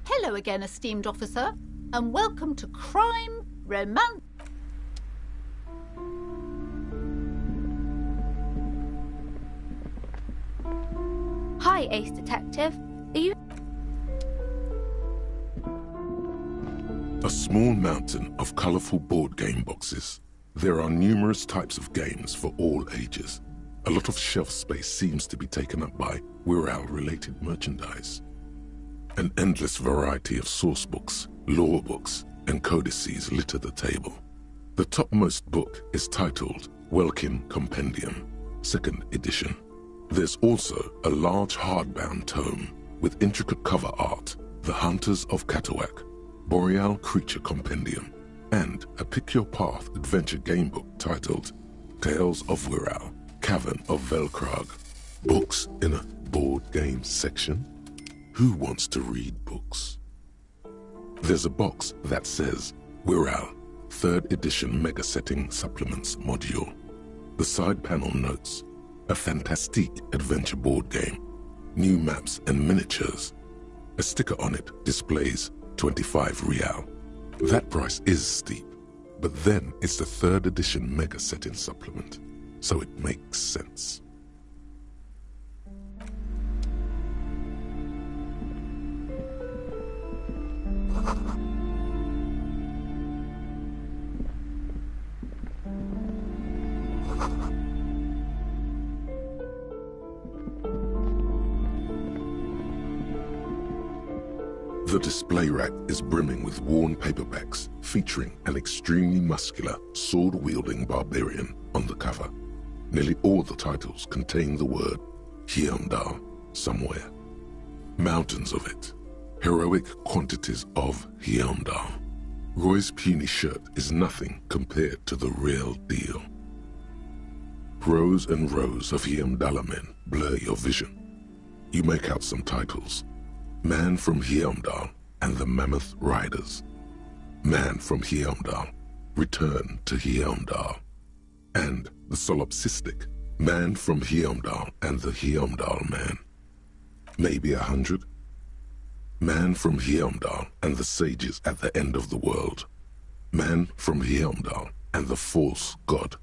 S8: Hello again, esteemed officer, and welcome to Crime, Romance...
S21: Hi, Ace Detective. Are you...
S6: A small mountain of colorful board game boxes. There are numerous types of games for all ages. A lot of shelf space seems to be taken up by Wirral-related merchandise. An endless variety of source books, lore books, and codices litter the table. The topmost book is titled Welkin Compendium, 2nd edition. There's also a large hardbound tome with intricate cover art, The Hunters of Catawak, Boreal Creature Compendium, and a Pick-Your-Path adventure game book titled Tales of Wirral, Cavern of Velkrag. Books in a board game section? Who wants to read books? There's a box that says Wirral, 3rd edition Mega Setting Supplements Module. The side panel notes, a fantastique adventure board game, new maps and miniatures. A sticker on it displays 25 Rial. That price is steep, but then it's the 3rd edition Mega Setting Supplement, so it makes sense. The display rack is brimming with worn paperbacks featuring an extremely muscular, sword-wielding barbarian on the cover. Nearly all the titles contain the word Heimdall somewhere. Mountains of it. Heroic quantities of Heimdall. Roy's puny shirt is nothing compared to the real deal. Rows and rows of Heimdall men blur your vision. You make out some titles. Man from Heimdall and the Mammoth Riders. Man from Heimdall, Return to Heimdall. And the solipsistic Man from Heimdall and the Heimdall Man. Maybe 100. Man from Heimdall and the sages at the end of the world. Man from Heimdall and the false god.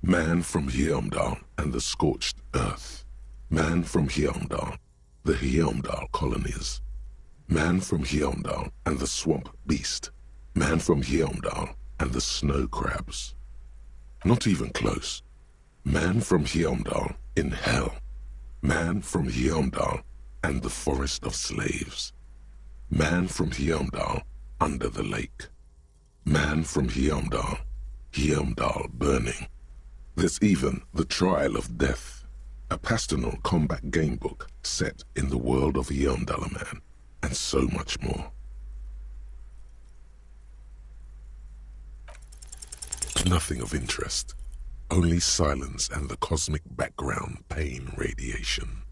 S6: Man from Heimdall and the scorched earth. Man from Heimdall, the Heimdall colonies. Man from Heimdall and the swamp beast. Man from Heimdall and the snow crabs. Not even close. Man from Heimdall in hell. Man from Heimdall and the forest of slaves. Man from Heimdall under the lake. Man from Heimdall, Heimdall burning. There's even the Trial of Death, a pastoral combat game book set in the world of Heimdall Man, and so much more. Nothing of interest, only silence and the cosmic background pain radiation.